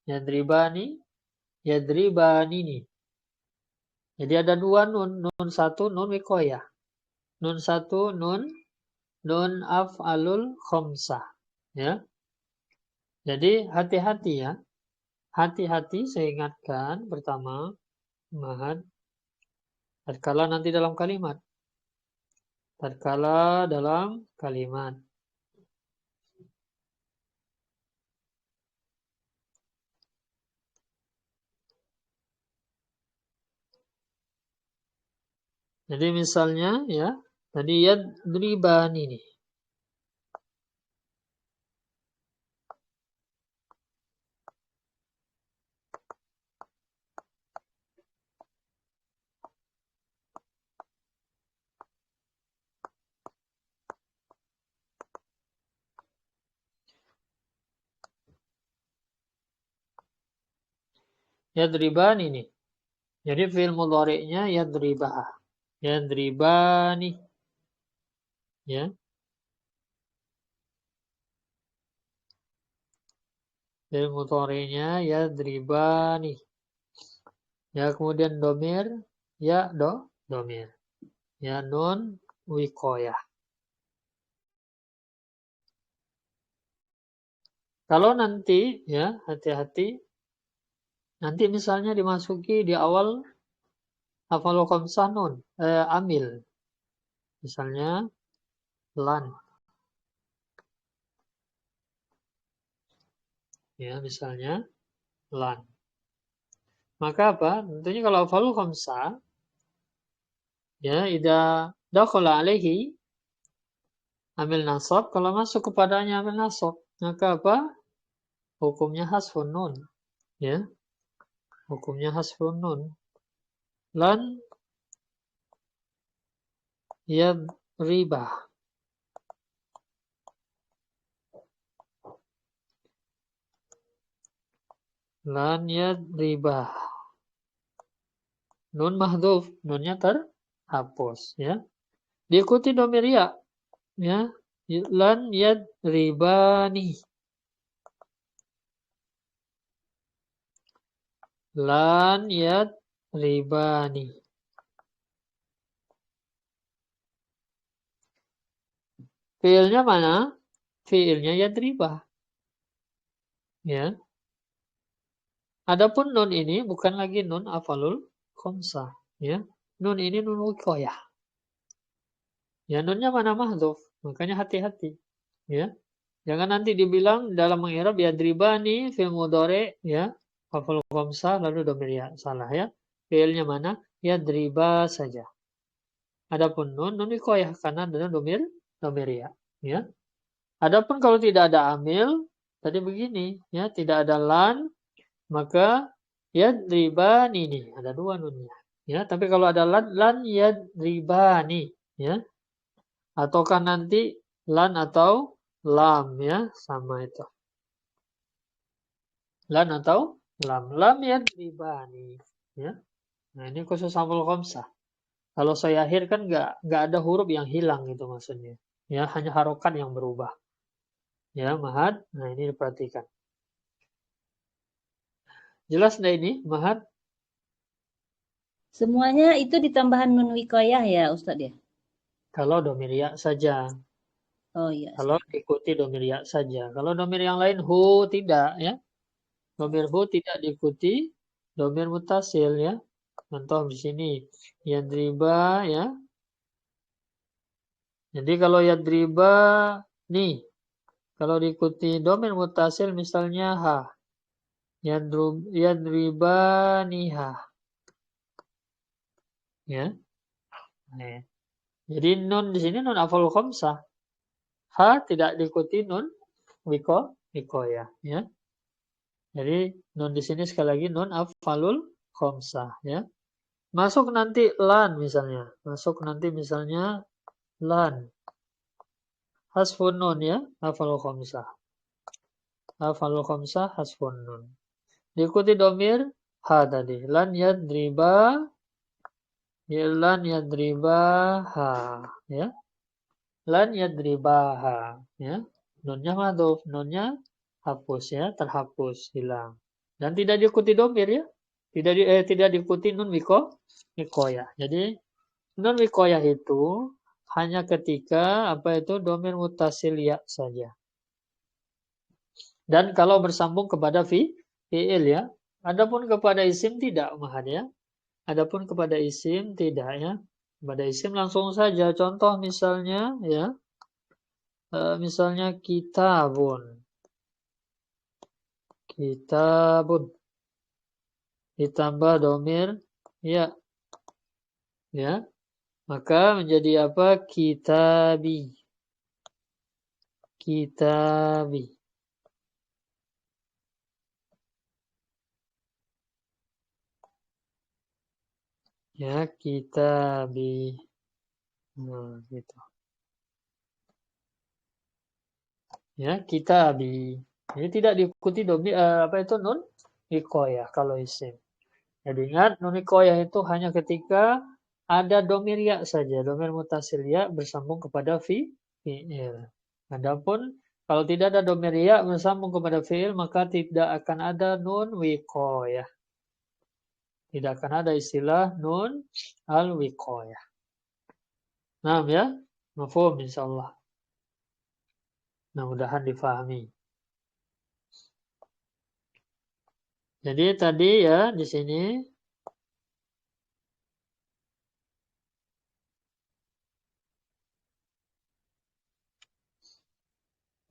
Yadribani, yadribani nih. Jadi ada dua nun. Nun satu, nun wikoyah. Nun satu, nun af'alul khomsah. Ya. Jadi hati-hati ya. Hati-hati saya ingatkan pertama, Mahad, tatkala nanti dalam kalimat. Tatkala dalam kalimat. Jadi misalnya ya, tadi yadribani nih. Yadribani nih. Jadi fi'il mudhari'nya yadribah. Yadribani. Ya. Fi'il mudhari'nya yadribani. Ya, kemudian domir, ya domir. Ya, nun wikoyah. Kalau nanti, ya, hati-hati. Nanti misalnya dimasuki di awal hafal khamsah nun, amil. Misalnya, lan. Ya, misalnya, lan. Maka apa? Tentunya kalau hafal khamsah, ya, idza dakhala alaihi amil nasab, kalau masuk kepadanya amil nasab, maka apa? Hukumnya hasfun nun. Ya, hukumnya hasfun nun. Lan yadribah. Lan yadribah. Nun mahdhuf, nunnya terhapus ya. Diikuti domir ya. Ya. Lan yadribani. Lan yadribani. Fiilnya mana? Fiilnya yadribah. Ya. Adapun nun ini bukan lagi nun afalul khamsah. Ya. Nun ini nun wikoyah. Ya, nunnya mana mahdhuf. Makanya hati-hati. Ya. Jangan nanti dibilang dalam mengi'rab yadribani fi'il mudhari ya, maf'ul khamsah lalu dhamir ya. Salah ya. Fi'ilnya mana? Yadriba saja. Adapun nun wikoyah karena ada dhamir ya. Ya. Adapun kalau tidak ada amil, tadi begini ya, tidak ada lan, maka yadribani nih, ada dua nunnya. Ya, tapi kalau ada lan yadribani ya. Ataukah nanti lan atau lam ya, sama itu. Lan atau lam. Lam yadribani ya. Nah, ini khusus hafal khamsah. Kalau saya akhir kan nggak ada huruf yang hilang gitu maksudnya. Ya, hanya harokat yang berubah. Ya, Mahad. Nah, ini diperhatikan. Jelas nggak ini, Mahad? Semuanya itu ditambahan nun wikoyah ya, Ustadz ya? Kalau domir ya saja. Oh iya. Kalau ikuti domir ya saja. Kalau domir yang lain hu tidak ya. Domir hu tidak diikuti domir mutasil ya. Contoh di sini yadriba ya. Jadi kalau yadriba nih, kalau diikuti domir mutasil misalnya ha. Yadriba niha. Ya. Nah, jadi nun di sini nun afal khamsah. Ha tidak diikuti nun wiko ya. Jadi nun di sini sekali lagi nun afalul khamsah ya. Masuk nanti lan misalnya. Masuk nanti misalnya lan. Hasfun nun ya, afalul khamsah. Afalul khamsah hasfun nun. Diikuti domir ha tadi. Lan yadriba lan yadribaha ya. Lan yadribaha ya. Nunnya madhuf, nunnya hapus ya, terhapus, hilang. Dan tidak diikuti domir ya. Tidak diikuti nun wikoyah. Jadi nun wikoyah itu hanya ketika apa itu domir mutasil ya saja. Dan kalau bersambung kepada fi'il ya. Adapun kepada isim tidak mahan ya. Adapun kepada isim tidak ya. Kepada isim langsung saja. Contoh misalnya ya. Misalnya kitabun. Kitabun. Ditambah domir ya. Ya. Maka menjadi apa? Kitabi. Kitabi. Ya, kitabi. Nah, gitu. Ya, kitabi. Ini tidak diikuti domir apa itu nun wikoyah kalau isim. Jadi ingat nun wikoyah itu hanya ketika ada domir ya saja, domir mutasil ya bersambung kepada fi'il. Adapun kalau tidak ada domir ya bersambung kepada fi'il maka tidak akan ada nun wikoyah. Tidak akan ada istilah nun al-wikoyah. Nah ya, mafhum insyaallah. Mudah-mudahan difahami. Jadi tadi ya di sini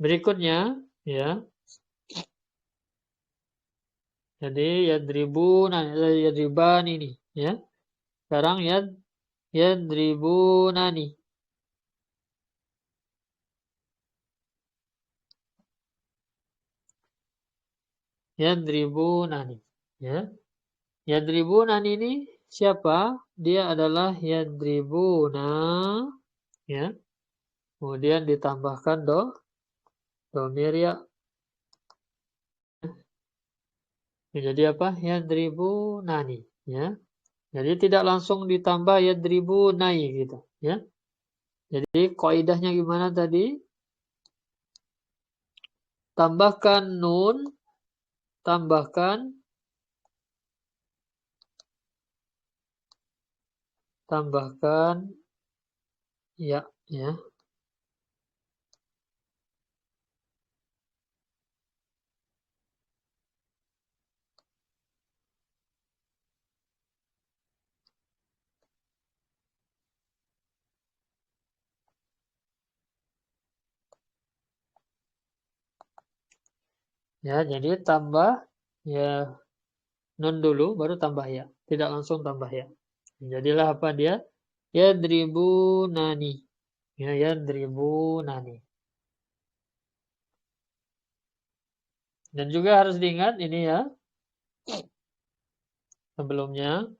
berikutnya ya. Jadi yadriban ini ya. Sekarang yadribunani. Yadribunani ya. Yadribunani ini siapa? Dia adalah yadribuna ya. Kemudian ditambahkan domir ya. Jadi apa? Yadribunani ya. Jadi tidak langsung ditambah yadribunai gitu ya. Jadi kaidahnya gimana tadi? Tambahkan nun, tambahkan ya ya. Ya, jadi tambah ya nun dulu baru tambah ya. Tidak langsung tambah ya. Jadilah apa dia? Yadribunani. Ya, yadribunani. Dan juga harus diingat ini ya. Sebelumnya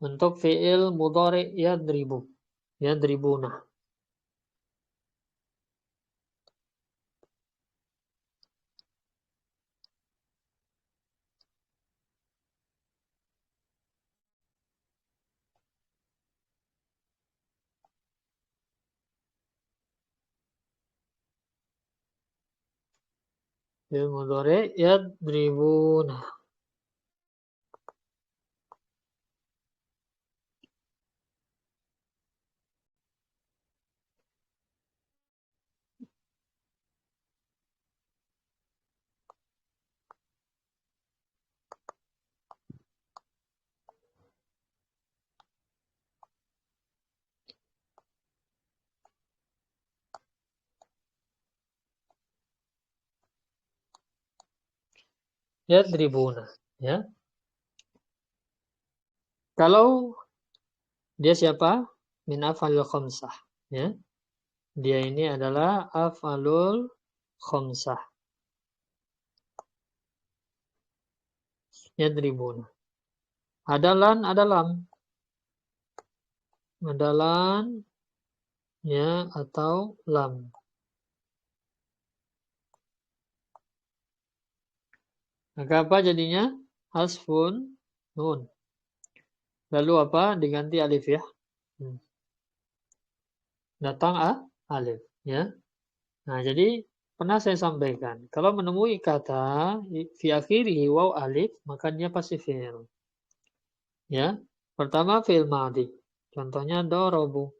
untuk fi'il mudhari yadribu. Yadribuna. Fi'il mudhari yadribuna. Yadribuna, ya. Kalau dia siapa? Min af'alul khamsah, ya. Dia ini adalah af'alul khamsah. Yadribuna. Ada lan, ada lam. Ada lan, ya, atau lam. Maka apa jadinya? Hasfun nun. Lalu apa? Diganti alif ya. Datang alif ya. Nah, jadi pernah saya sampaikan, kalau menemui kata fi akhirihi waw alif, maka dia pasti fi'il. Ya. Pertama fi'il madhi. Contohnya dorobu.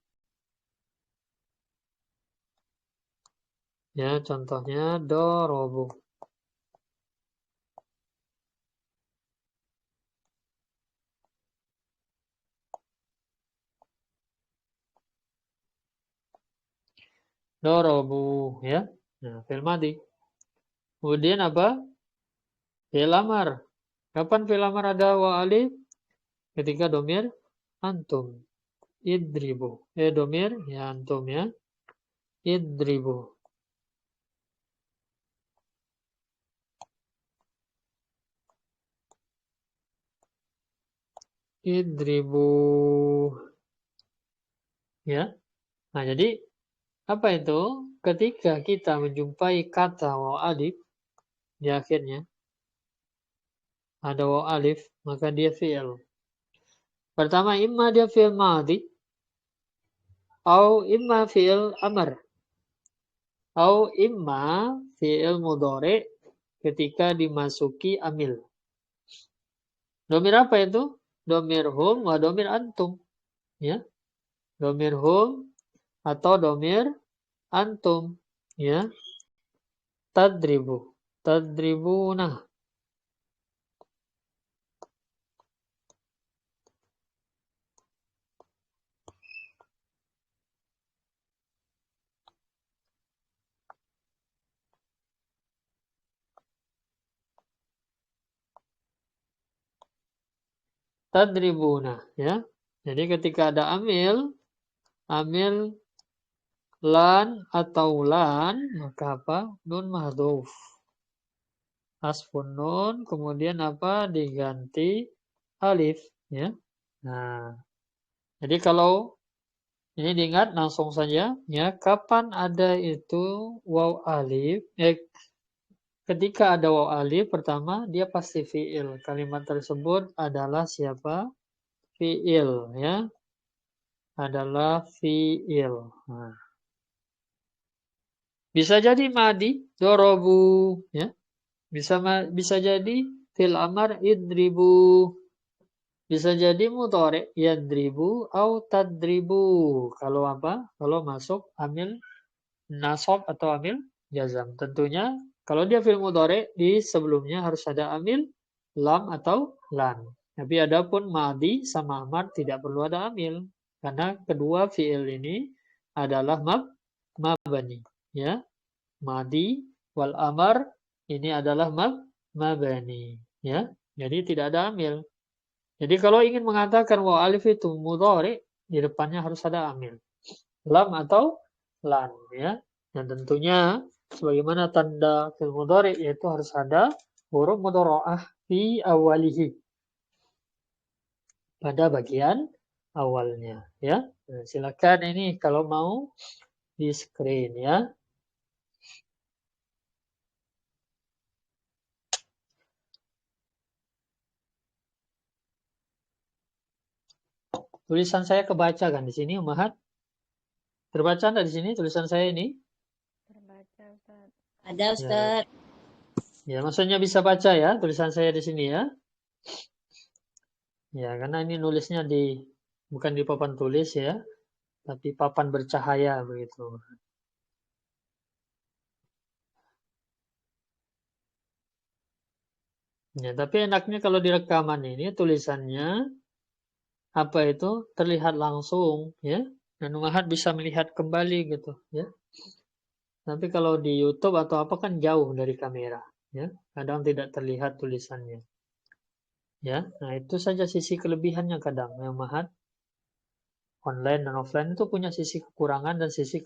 Ya, contohnya dorobu. Dorobu, ya. Nah, fi'il madhi. Kemudian apa? Fi'il amar. Kapan fi'il amar ada wa alif? Ketika domir antum. Idribu. Domir ya antum ya. Idribu. Idribu. Ya. Nah, jadi apa itu? Ketika kita menjumpai kata waw alif di akhirnya ada waw alif, maka dia fi'il. Pertama, imma dia fi'il madhi atau imma fi'il amr. Atau imma fi'il mudhari ketika dimasuki amil. Domir apa itu? Domir hum wa domir antum. Ya. Domir hum atau domir antum. Ya. Tadribu. Tadribuna. Tadribuna. Ya. Jadi ketika ada amil lan atau lan, maka apa? Nun mahdhuf. Hasfun nun, kemudian apa? Diganti alif, ya. Nah, jadi kalau ini diingat langsung saja, ya. Kapan ada itu waw alif? Ketika ada waw alif, pertama dia pasti fi'il. Kalimat tersebut adalah siapa? Fi'il, ya. Adalah fi'il. Nah. Bisa jadi madi, dorobu, ya. Bisa jadi fil amar idribu. Bisa jadi mudhari yadribu au tadribu. Kalau apa? Kalau masuk amil nasab atau amil jazam. Tentunya kalau dia fil mudhari di sebelumnya harus ada amil lam atau lan. Tapi adapun madi sama amar tidak perlu ada amil karena kedua fiil ini adalah mabani, ya. Madi wal amar ini adalah mabani, ya. Jadi tidak ada amil. Jadi kalau ingin mengatakan waw alif itu mudhari, di depannya harus ada amil. Lam atau lan, ya. Dan tentunya sebagaimana tanda fil mudhari yaitu harus ada huruf mudhara'ah fi awalihi. Pada bagian awalnya, ya. Nah, silakan ini kalau mau di screen, ya. Tulisan saya kebaca kan di sini, Umahat? Terbaca enggak di sini tulisan saya ini? Terbaca, Ustaz. Ada Ustaz. Ya, maksudnya bisa baca ya tulisan saya di sini ya. Ya, karena ini nulisnya bukan di papan tulis ya, tapi papan bercahaya begitu. Ya, tapi enaknya kalau di rekaman ini tulisannya apa itu terlihat langsung ya, dan Umahat bisa melihat kembali gitu ya. Tapi kalau di YouTube atau apa kan jauh dari kamera ya. Kadang tidak terlihat tulisannya. Ya, nah itu saja sisi kelebihannya kadang. Yang mahat online dan offline itu punya sisi kekurangan dan sisi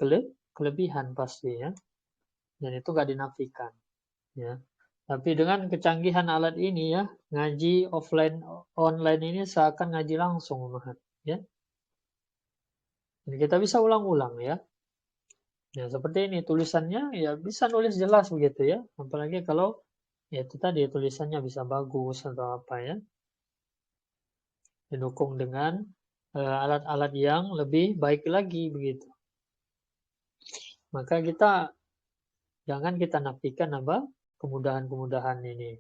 kelebihan pasti ya. Dan itu gak dinafikan. Ya. Tapi dengan kecanggihan alat ini ya, ngaji offline online ini seakan ngaji langsung mahat. Ya. Dan kita bisa ulang-ulang ya. Ya, seperti ini tulisannya ya bisa nulis jelas begitu ya. Apalagi kalau ya itu tadi tulisannya bisa bagus atau apa ya. Didukung dengan alat-alat yang lebih baik lagi begitu. Maka jangan kita nafikan apa kemudahan-kemudahan ini.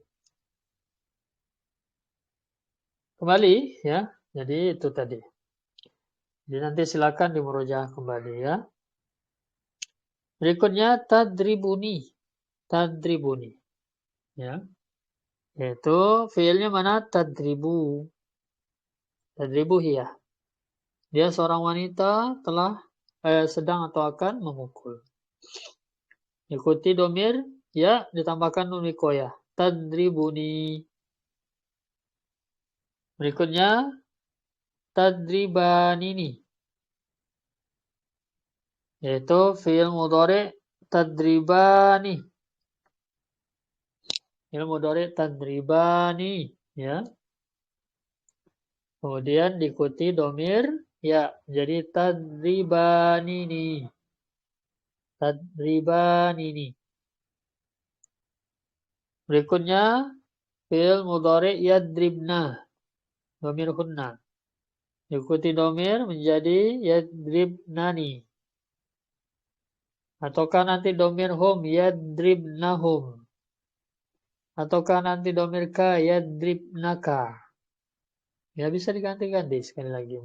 Kembali ya. Jadi itu tadi. Jadi nanti silakan dimurojaah kembali ya. Berikutnya tadribuni. Tadribuni. Ya. Yaitu fiilnya mana? Tadribu. Tadribu ya. Dia seorang wanita telah sedang atau akan memukul. Ikuti domir ya ditambahkan nun wikoyah. Tadribuni. Berikutnya tadribanini. Yaitu fiil mudhari tadribani. Fiil mudhari tadribani ya. Kemudian diikuti domir ya jadi tadribanini. Tadribanini. Berikutnya fiil mudhari yadribna. Domir hunna. Diikuti domir menjadi yadribnani. Ataukah nanti domir hum yadribnahum. Ataukah nanti domir ka yadribnaka. Ya bisa diganti-ganti sekali lagi.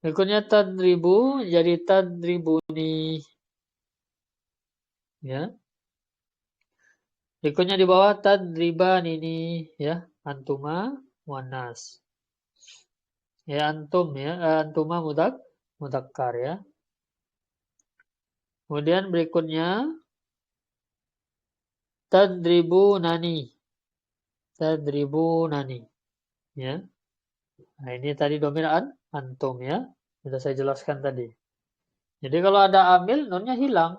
Berikutnya tadribu jadi tadribuni. Ya. Berikutnya di bawah tadriban ini ya, antuma wanas. Ya antum ya, antuma mudakkar ya. Kemudian berikutnya tadribunani. Tadribunani ya. Nah, ini tadi domir antum ya. Sudah saya jelaskan tadi. Jadi kalau ada amil nunnya hilang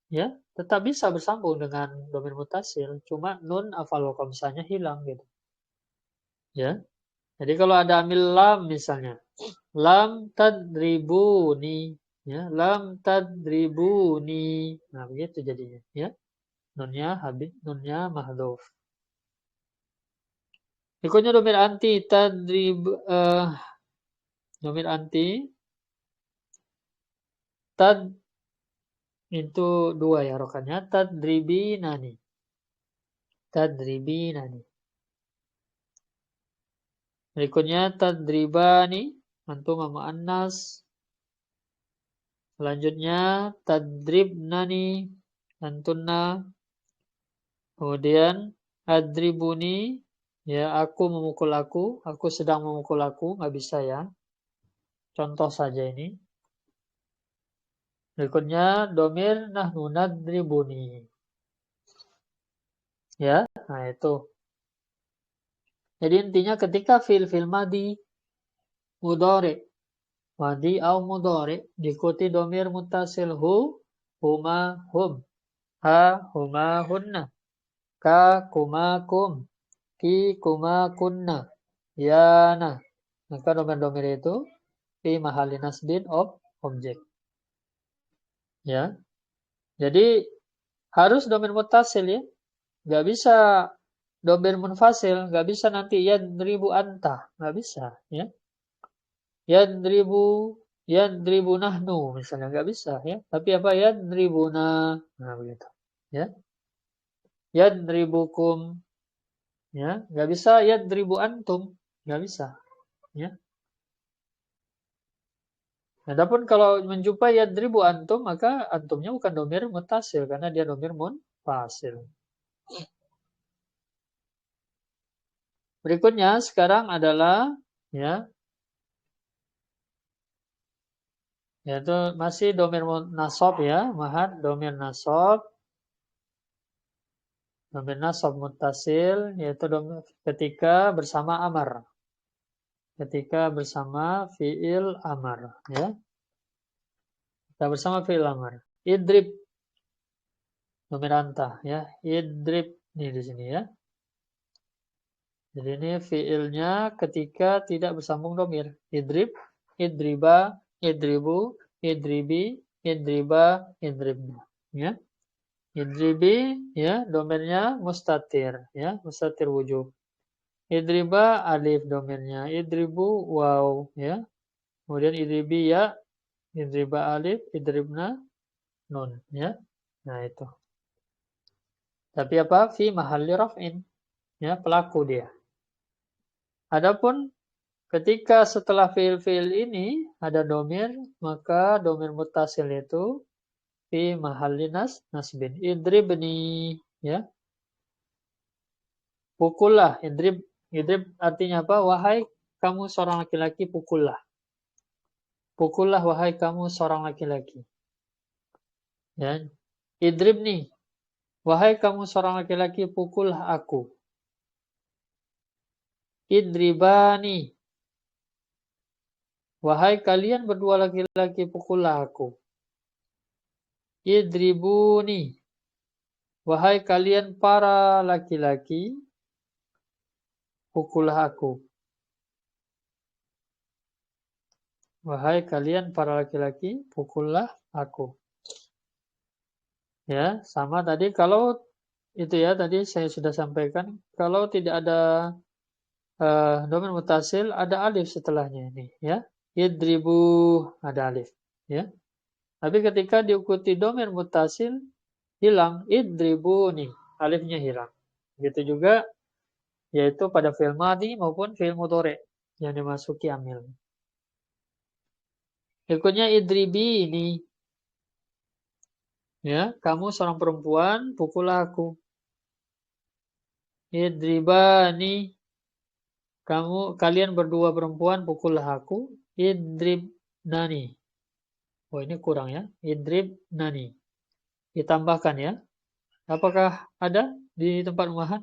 ya, tetap bisa bersambung dengan domir mutasil, cuma nun afal misalnya hilang gitu. Ya. Jadi kalau ada amil lam misalnya, lam tadribuni ya, lam tadribuni. Nah, begitu jadinya ya. Nunnya mahdhuf. Berikutnya domir anti domir anti itu dua ya rokannya tadribinani. Tadribinani. Berikutnya tadribani antum sama annas. Selanjutnya tadribnani antunna. Kemudian adribuni ya aku memukul aku sedang memukul aku, nggak bisa ya. Contoh saja ini. Berikutnya domir nahnu nadribuni. Ya, nah itu. Jadi intinya ketika fil madi mudhari madi au mudhari diikuti domir muttasil huma hum, ha huma hunna, ka kuma kum, ki kuma kunna, yana. Maka domir-domir itu fi mahalli nasbin objek. Ya. Jadi harus domir muttasil ya. Gak bisa domir munfasil, gak bisa nanti yadribu anta, gak bisa ya. Yadribu nahnu misalnya nggak bisa ya. Tapi apa yadribuna. Nah begitu. Ya. Yadribukum. Ya, nggak bisa yadribu antum, nggak bisa. Ya. Adapun kalau menjumpai yadribu antum maka antumnya bukan domir mutasil karena dia domir munfasil. Berikutnya sekarang adalah ya yaitu masih domir nasab ya, mahat domir nasab. Domir nasab muttasil yaitu ketika bersama amar. Ketika bersama fi'il amar, ya. Kita bersama fi'il amar. Idrib domir anta, ya. Idrib nih di sini, ya. Jadi ini fi'ilnya ketika tidak bersambung domir. Idrib, idriba, idribu, idribi, idriba, idribna, ya. Idribi, ya, domirnya mustatir, ya, mustatir wujub. Idriba alif domirnya, idribu waw, ya. Kemudian idribi ya, idriba alif, idribna nun, ya. Nah itu. Tapi apa? Fi mahalli raf'in, ya, pelaku dia. Adapun ketika setelah fiil-fiil ini ada domir, maka domir muttasil itu fi mahalli nasbin. Idribni, ya. Pukullah, idrib. Idrib artinya apa? Wahai kamu seorang laki-laki, pukullah. Pukullah wahai kamu seorang laki-laki. Ya. Idribni. Wahai kamu seorang laki-laki, pukullah aku. Idribani. Wahai kalian berdua laki-laki, pukullah aku. Idribuni. Wahai kalian para laki-laki, pukullah aku. Wahai kalian para laki-laki, pukullah aku. Ya, sama tadi kalau itu ya, tadi saya sudah sampaikan, kalau tidak ada domir mutasil, ada alif setelahnya ini, ya. Idribu, ada alif, ya. Tapi ketika diikuti domir mutasil, hilang, idribu nih, alifnya hilang. Begitu juga, yaitu pada fi'il madhi maupun fi'il mudhari yang dimasuki amil. Berikutnya idribi ini. Ya, kamu seorang perempuan, pukul aku. Idribani. Kalian berdua perempuan, pukullah aku. Idribnani. Oh, ini kurang ya. Idribnani. Ditambahkan ya. Apakah ada di tempat Mahat?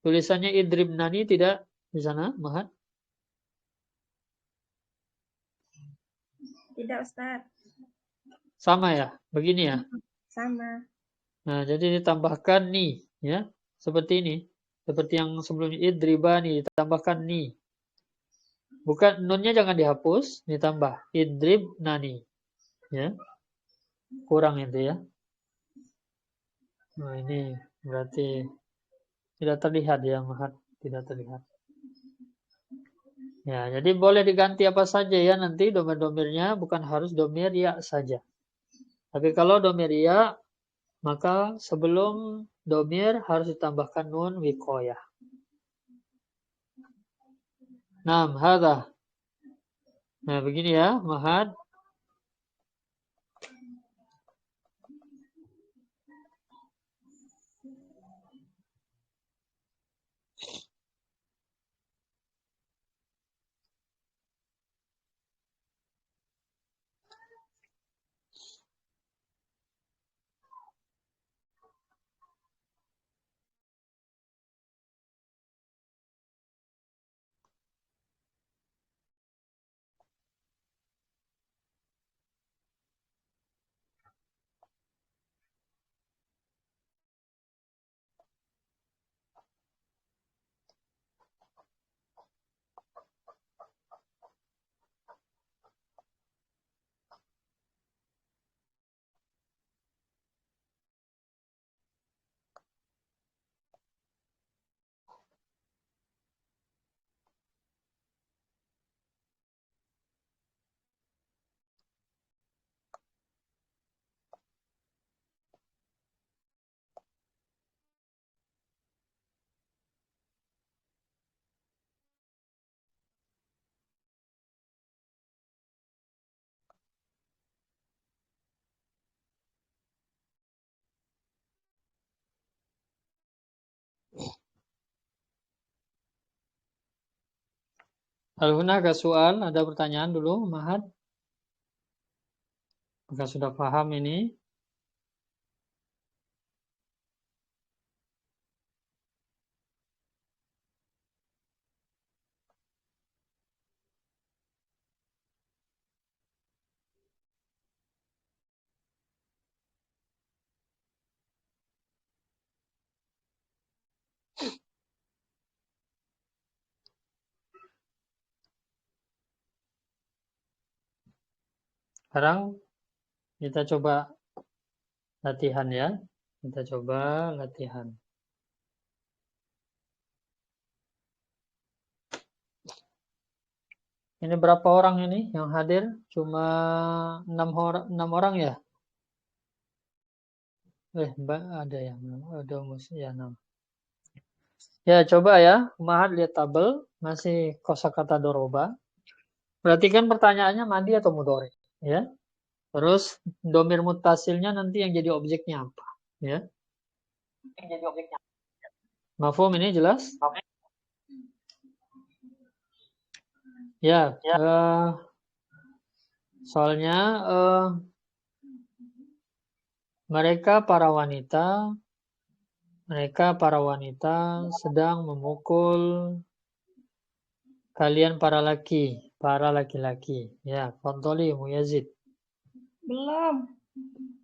Tulisannya idribnani tidak di sana, Mahat? Tidak, Ustaz. Sama ya, begini ya. Sama. Nah, jadi ditambahkan nih, ya, seperti ini, seperti yang sebelumnya idribani ditambahkan nih. Bukan nunnya jangan dihapus, ditambah idribnani, ya, kurang itu ya. Nah ini berarti tidak terlihat ya, Mahat, tidak terlihat. Ya, jadi boleh diganti apa saja ya nanti domir-domirnya, bukan harus domir ya saja. Tapi kalau domir ya, maka sebelum domir harus ditambahkan nun wikoyah. Nah, hadha. Nah, begini ya, Mahat. Al-hunaka soal, ada pertanyaan dulu, Mahat? Apakah sudah paham ini? Sekarang kita coba latihan ya. Kita coba latihan. Ini berapa orang ini yang hadir? Cuma 6 orang ya? Ada yang ada ya 6. Ya, coba ya. Mahat lihat tabel, masih kosakata doroba. Perhatikan pertanyaannya madi atau mudhari, ya. Terus domir mutasilnya nanti yang jadi objeknya apa, ya. Yang jadi objeknya. Mafhum ini jelas? Ya, soalnya mereka para wanita sedang memukul kalian para laki-laki. Ya, kontoli Muyazid. Belum.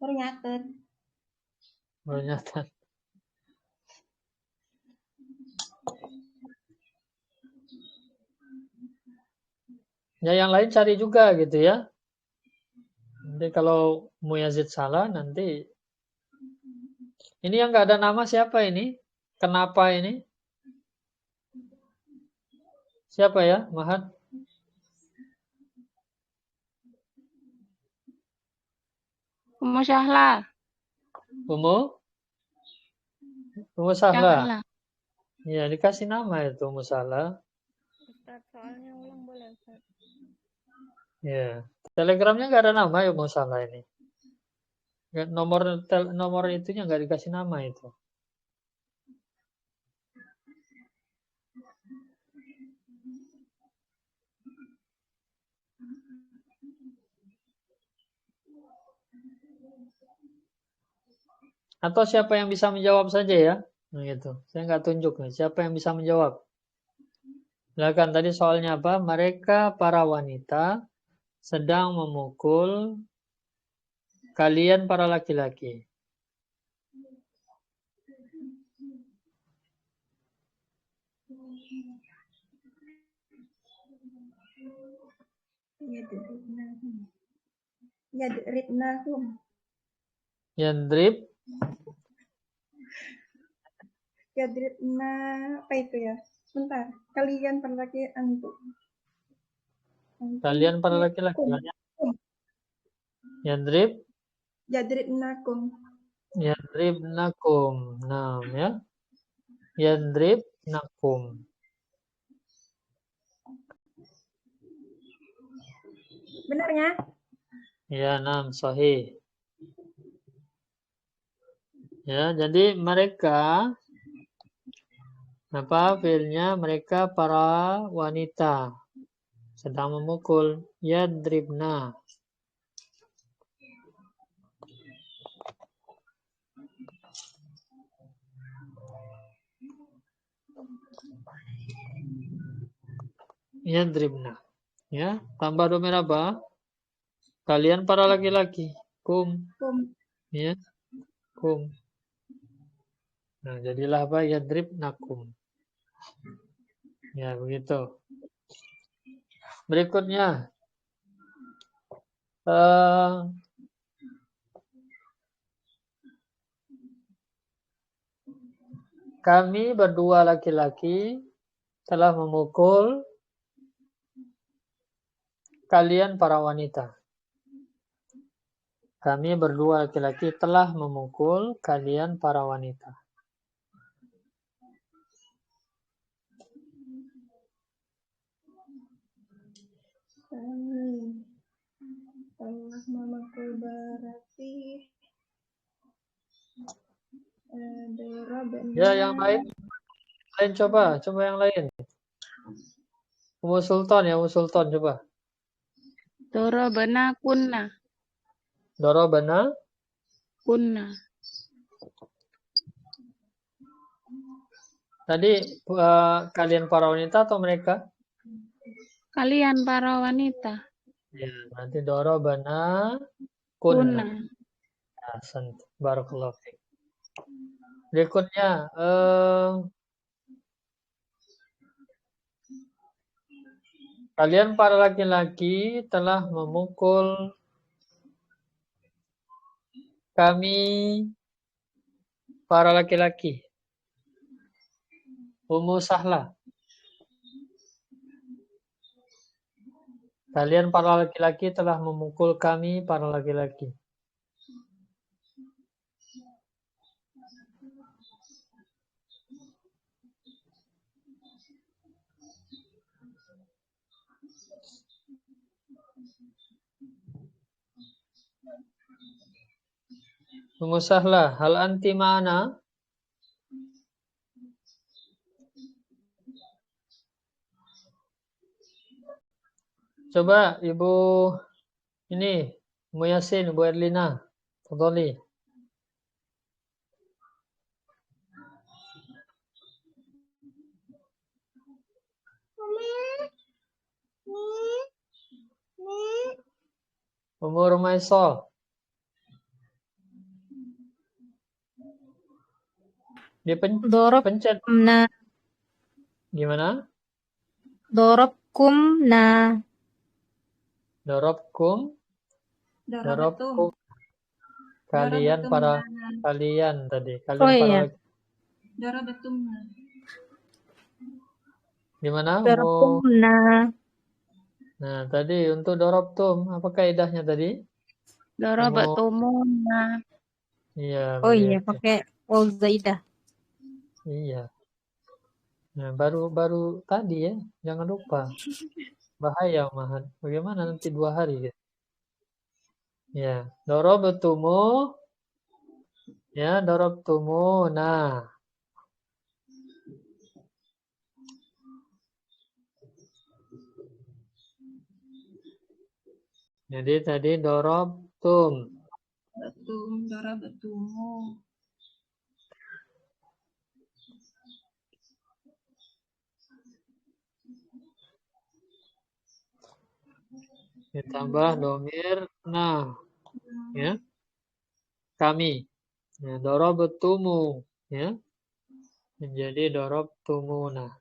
Baru nyatet. Ternyata. Ya, yang lain cari juga gitu ya. Nanti kalau Muyazid salah, nanti ini yang nggak ada nama siapa ini? Kenapa ini? Siapa ya, Mahat? Ummu Syahla. Umu Sahla. Ya, dikasih nama itu Umu Sahla. Ustaz, soalnya ulang boleh, Ustaz. Ya, Telegramnya nggak ada nama ya Umu Sahla ini. Nomor itunya nggak dikasih nama itu. Atau siapa yang bisa menjawab saja ya? Nah, gitu. Saya nggak tunjuk nih. Siapa yang bisa menjawab? Silakan, tadi soalnya apa? Mereka para wanita sedang memukul kalian para laki-laki. Yadribnahum. Yadrib. Yadribna apa itu ya? Sebentar. Kalian para laki antum. Kalian para laki-laki. Yadrib. Yadribnakum. Yadribnakum. Nah, ya. Yadribnakum. Benarnya? Ya, nam, sahih. Ya, jadi mereka fiilnya mereka para wanita sedang memukul yadribna. Yadribna. Ya, tambah domir apa? Kalian para laki-laki. Kum. Ya. Kum. Nah, jadilah apa? Yadribnakum. Ya, begitu. Berikutnya. Kami berdua laki-laki telah memukul kalian para wanita. Kami berdua laki-laki telah memukul kalian para wanita. Kami telah memukul berarti Ya, yang lain coba yang lain. Umu Sultan ya, Umu Sultan coba. Dorobana kunna. Dorobana Kunna. Tadi kalian para wanita atau mereka? Kalian para wanita. Ya, nanti dorobana kunna. Ahsan, barakallahu fiik. Berikutnya kalian para laki-laki telah memukul kami para laki-laki. Ummu Sahlah. Kalian para laki-laki telah memukul kami para laki-laki. Ummu Sahlah, hal anti ma'ana? Coba Ibu ini, Ibu Yasin, Ibu Erlina. Fadhali. Umur Maisol. Pencet. Dorobkumna. Gimana? Dorobkumna. Dorobkum. Dorobkum. Kalian para kalian tadi. Kalian Oh, para iya. Dorobatumna. Gimana? Dorobkumna. Nah, tadi untuk dorobtum, apa kaidahnya tadi? Dorobatumuna. Iya, Oh iya, begitu. pakai waw zaidah. Iya. Nah, baru tadi ya, jangan lupa. Bahaya, Mahan. Bagaimana nanti 2 hari gitu? Ya, dorobtumu. Ya, dorobtumu. Nah, jadi tadi dorobtum. Dorobatumu. Ditambah domir. Nah, ya, kami. Nah, dorobtumu. Ya, menjadi dorobtumuna.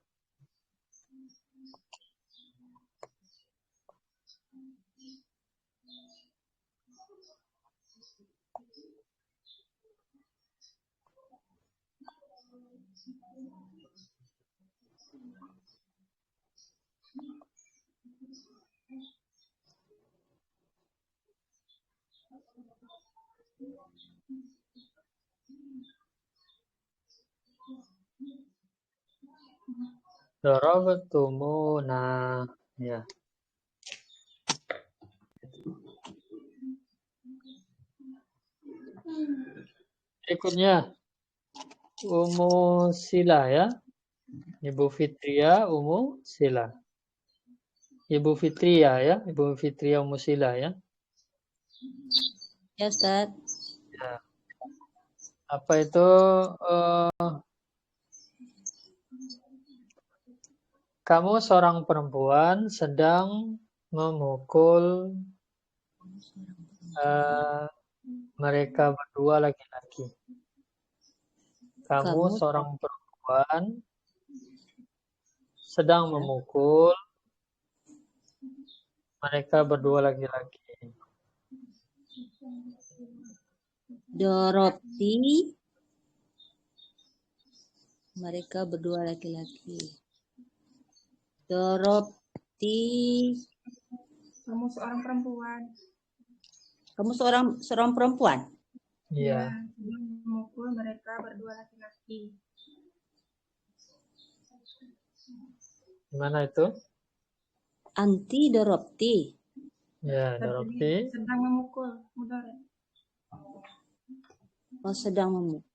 Dorobtumuna. Ya. Berikutnya Ummu Sila ya. Ibu Fitria, Ummu Sila. Ibu Fitria ya, Ibu Fitria Ummu Sila ya. Ya, Ustaz. Ya. Apa itu kamu seorang perempuan sedang memukul mereka berdua laki-laki. Kamu seorang perempuan sedang memukul mereka berdua laki-laki. Dorobti. Mereka berdua laki-laki. Dorobti. Kamu seorang perempuan. Kamu seorang perempuan? Iya. Sedang memukul mereka berdua laki-laki. Gimana itu? Anti dorobti. Ya, dorobti. Sedang memukul. Mudhari. Oh, sedang memukul.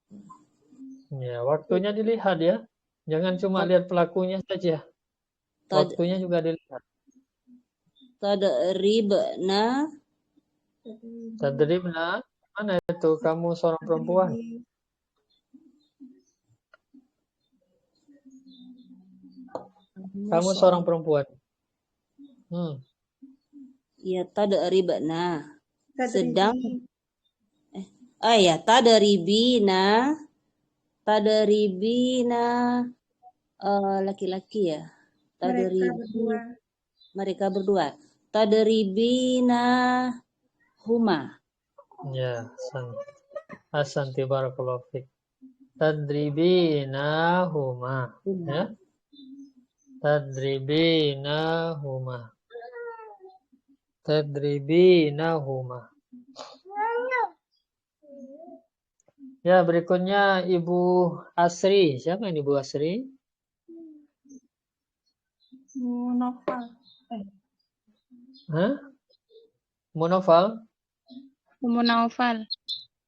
Ya, waktunya dilihat ya. Jangan cuma lihat pelakunya saja. Waktunya juga dilihat. Tadribna. Tadribna, mana itu? Kamu seorang perempuan. Kamu seorang perempuan. Ya, tadribna. Sedang. Ya, tadribina. Tadribina. Laki-laki ya. Mereka berdua. Tadribina huma. Ya, Ahsanti barakallahu fik. Tadribinahuma. Ya. Tadribinahuma. Tadribinahuma. Ya, berikutnya Ibu Asri. Siapa yang Ibu Asri? Munofal. Hah? Munafal? Ummu Naufal.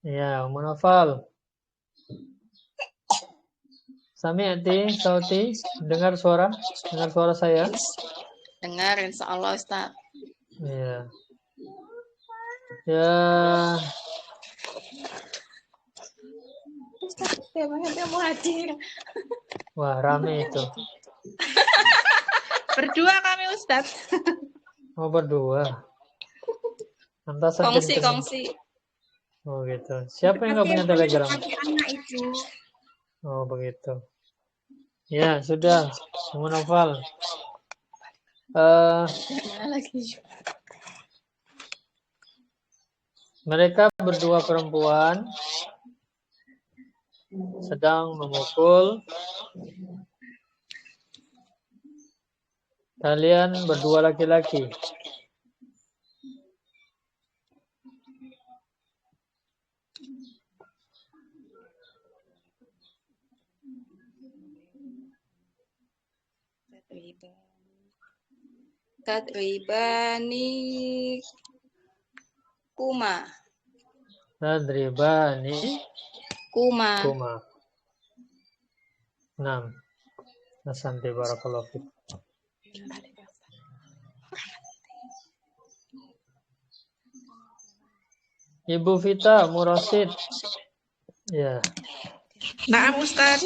Ya, Munafal. Sami'ati, sauti, dengar suara saya. Dengar, insya Allah Ustaz. Ya. Ya, Ustaz, temanya dia mau hadir. wah rame itu. Berdua kami Ustaz. Oh berdua. Antasan kenceng. Kongsi. Oh gitu. Siapa yang nggak punya Telegram? Anak itu. Oh begitu. Ya sudah. Munafal. Lagi. Mereka berdua perempuan sedang memukul. Kalian berdua laki-laki. Tadribani kuma. Tadribani Kuma. kuma. 6. Ahsanti barakallahu fik. Ibu Vita Murasid. Ya. Nah, Ustaz.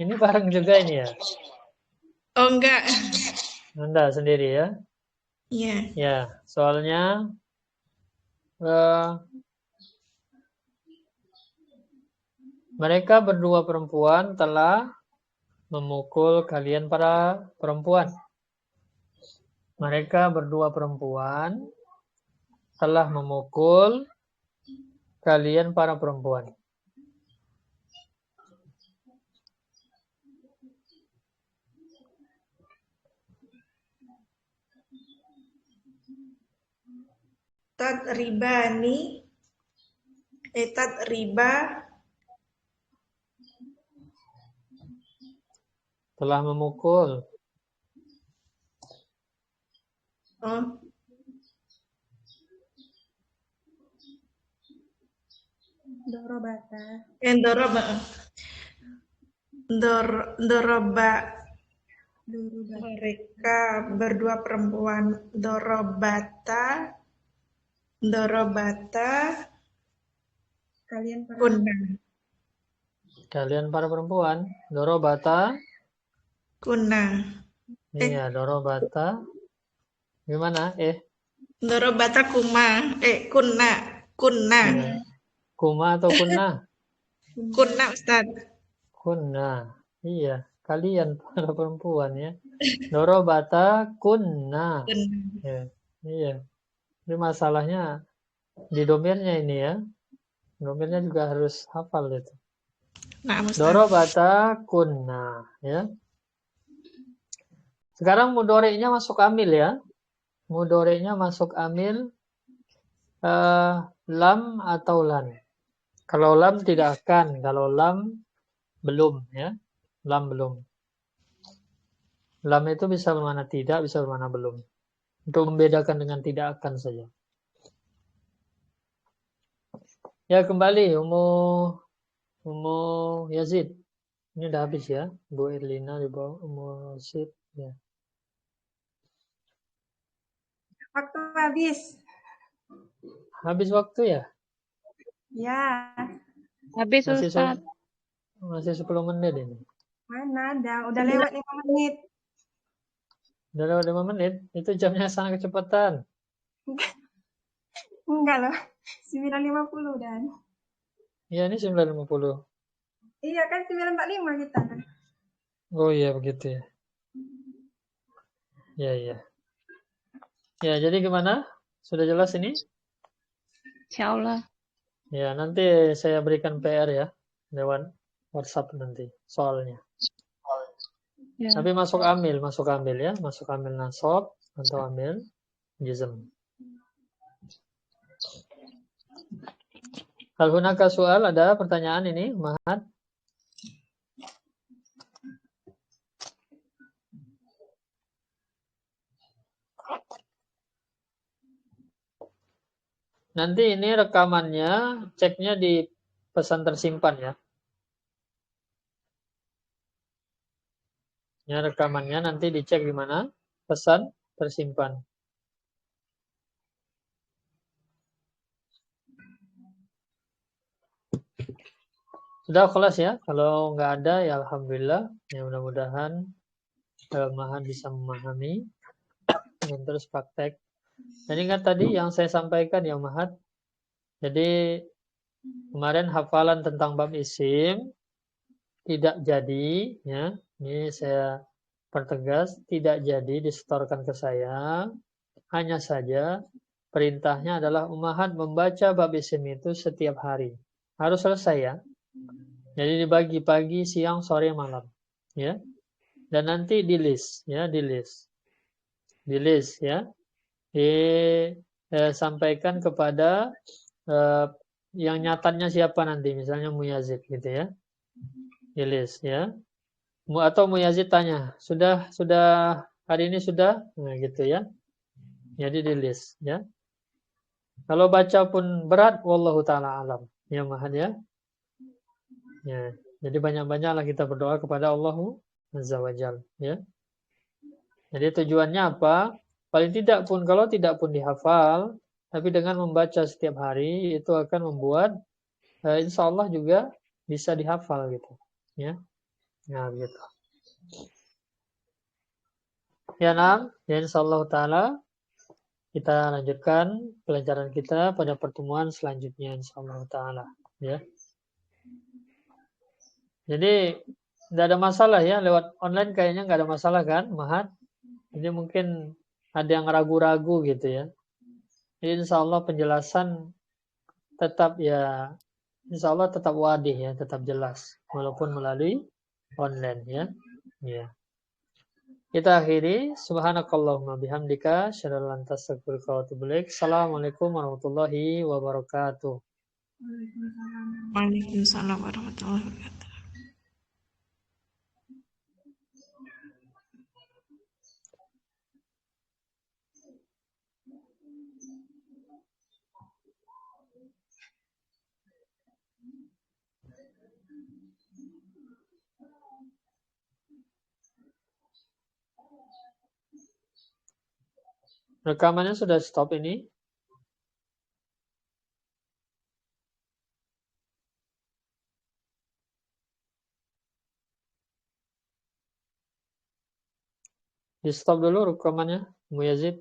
Ini bareng juga ini ya? Oh enggak. Anda sendiri ya? Iya. Ya, soalnya mereka berdua perempuan telah memukul kalian para perempuan. Mereka berdua perempuan telah memukul kalian para perempuan. Tadribani. Tadriba. Telah memukul. Oh. Dorobata. Doroba. Mereka berdua perempuan. Dorobata. Kalian para Kunna. Kalian para perempuan. Dorobata. Kunna. Iya, dorobata. Gimana? Dorobata kuma. Kunna. Iya. Kuma atau kunna? Kunna Ustaz. Kunna. Iya, kalian para perempuan ya. Dorobata kunna. Ya, iya. Ini masalahnya di domirnya ini ya. Domirnya juga harus hafal itu. Nah, Ustaz. Dorobata kunna ya. Sekarang mudhari'nya masuk amil ya. Mudhari'nya masuk amil lam atau lan. Kalau lam tidak akan, kalau lam belum ya. Lam belum. Lam itu bisa bermakna tidak, bisa bermakna belum. Untuk membedakan dengan tidak akan saja. Ya kembali Umu Yazid. Ini udah habis ya. Bu Irlina di bawah Umu Yazid ya. waktu habis. Habis waktu ya? Ya, Habis Masih Ustaz. masih 10 menit ini. mana ada? Udah lewat 5 menit. Udah lewat 5 menit. Itu jamnya sangat kecepatan. Enggak loh. 9.50 dan. Ya ini 9.50. Iya kan 9.45 kita kan. Oh iya begitu ya. Ya iya. Ya jadi gimana? Sudah jelas ini? Insya Allah. Ya, nanti saya berikan PR ya lewat WhatsApp nanti soalnya. Ya. Tapi masuk amil ya, masuk amil nasab atau amil jazm. Hal hunaka soal, ada pertanyaan ini, Mahat? Nanti ini rekamannya, ceknya di pesan tersimpan ya. Ya, rekamannya nanti dicek di mana? Pesan tersimpan. Sudah kelas ya? Kalau nggak ada ya alhamdulillah. Ya mudah-mudahan Mahat bisa memahami dan terus praktek. Dan ingat tadi yang saya sampaikan ya Mahat. Jadi kemarin hafalan tentang bab isim tidak jadi ya. Ini saya pertegas, tidak jadi disetorkan ke saya. Hanya saja perintahnya adalah Mahat membaca bab isim itu setiap hari. Harus selesai ya. Jadi dibagi pagi, siang, sore, malam. Ya. Dan nanti di list ya, di list ya. Sampaikan kepada yang nyatanya siapa nanti, misalnya Muyazid gitu ya. Di list ya. Atau Muyazid tanya, sudah hari ini sudah? Nah, gitu ya. Jadi di list ya. Kalau baca pun berat, wallahu taala alam. Ya Mahan ya. Ya, jadi banyak-banyaklah kita berdoa kepada Allah Azza wa Jalla ya. Jadi tujuannya apa? Paling tidak pun kalau tidak pun dihafal, tapi dengan membaca setiap hari itu akan membuat insya Allah juga bisa dihafal gitu. Ya, nah gitu. Ya nam, ya insya Allah taala kita lanjutkan pelajaran kita pada pertemuan selanjutnya insya Allah taala. Ya. Jadi tidak ada masalah ya lewat online kayaknya nggak ada masalah kan, Mahat? Jadi mungkin ada yang ragu-ragu gitu ya. Jadi insya Allah penjelasan tetap ya, insya Allah tetap wadih ya, tetap jelas. Walaupun melalui online ya. Ya. Kita akhiri. Subhanakallahumma bihamdika. Asyhadu an la ilaha illa anta astaghfiruka wa atubu ilaik. Assalamualaikum warahmatullahi wabarakatuh. Waalaikumsalam warahmatullahi wabarakatuh. Rekamannya sudah stop ini. Di stop dulu rekamannya, Muyazid.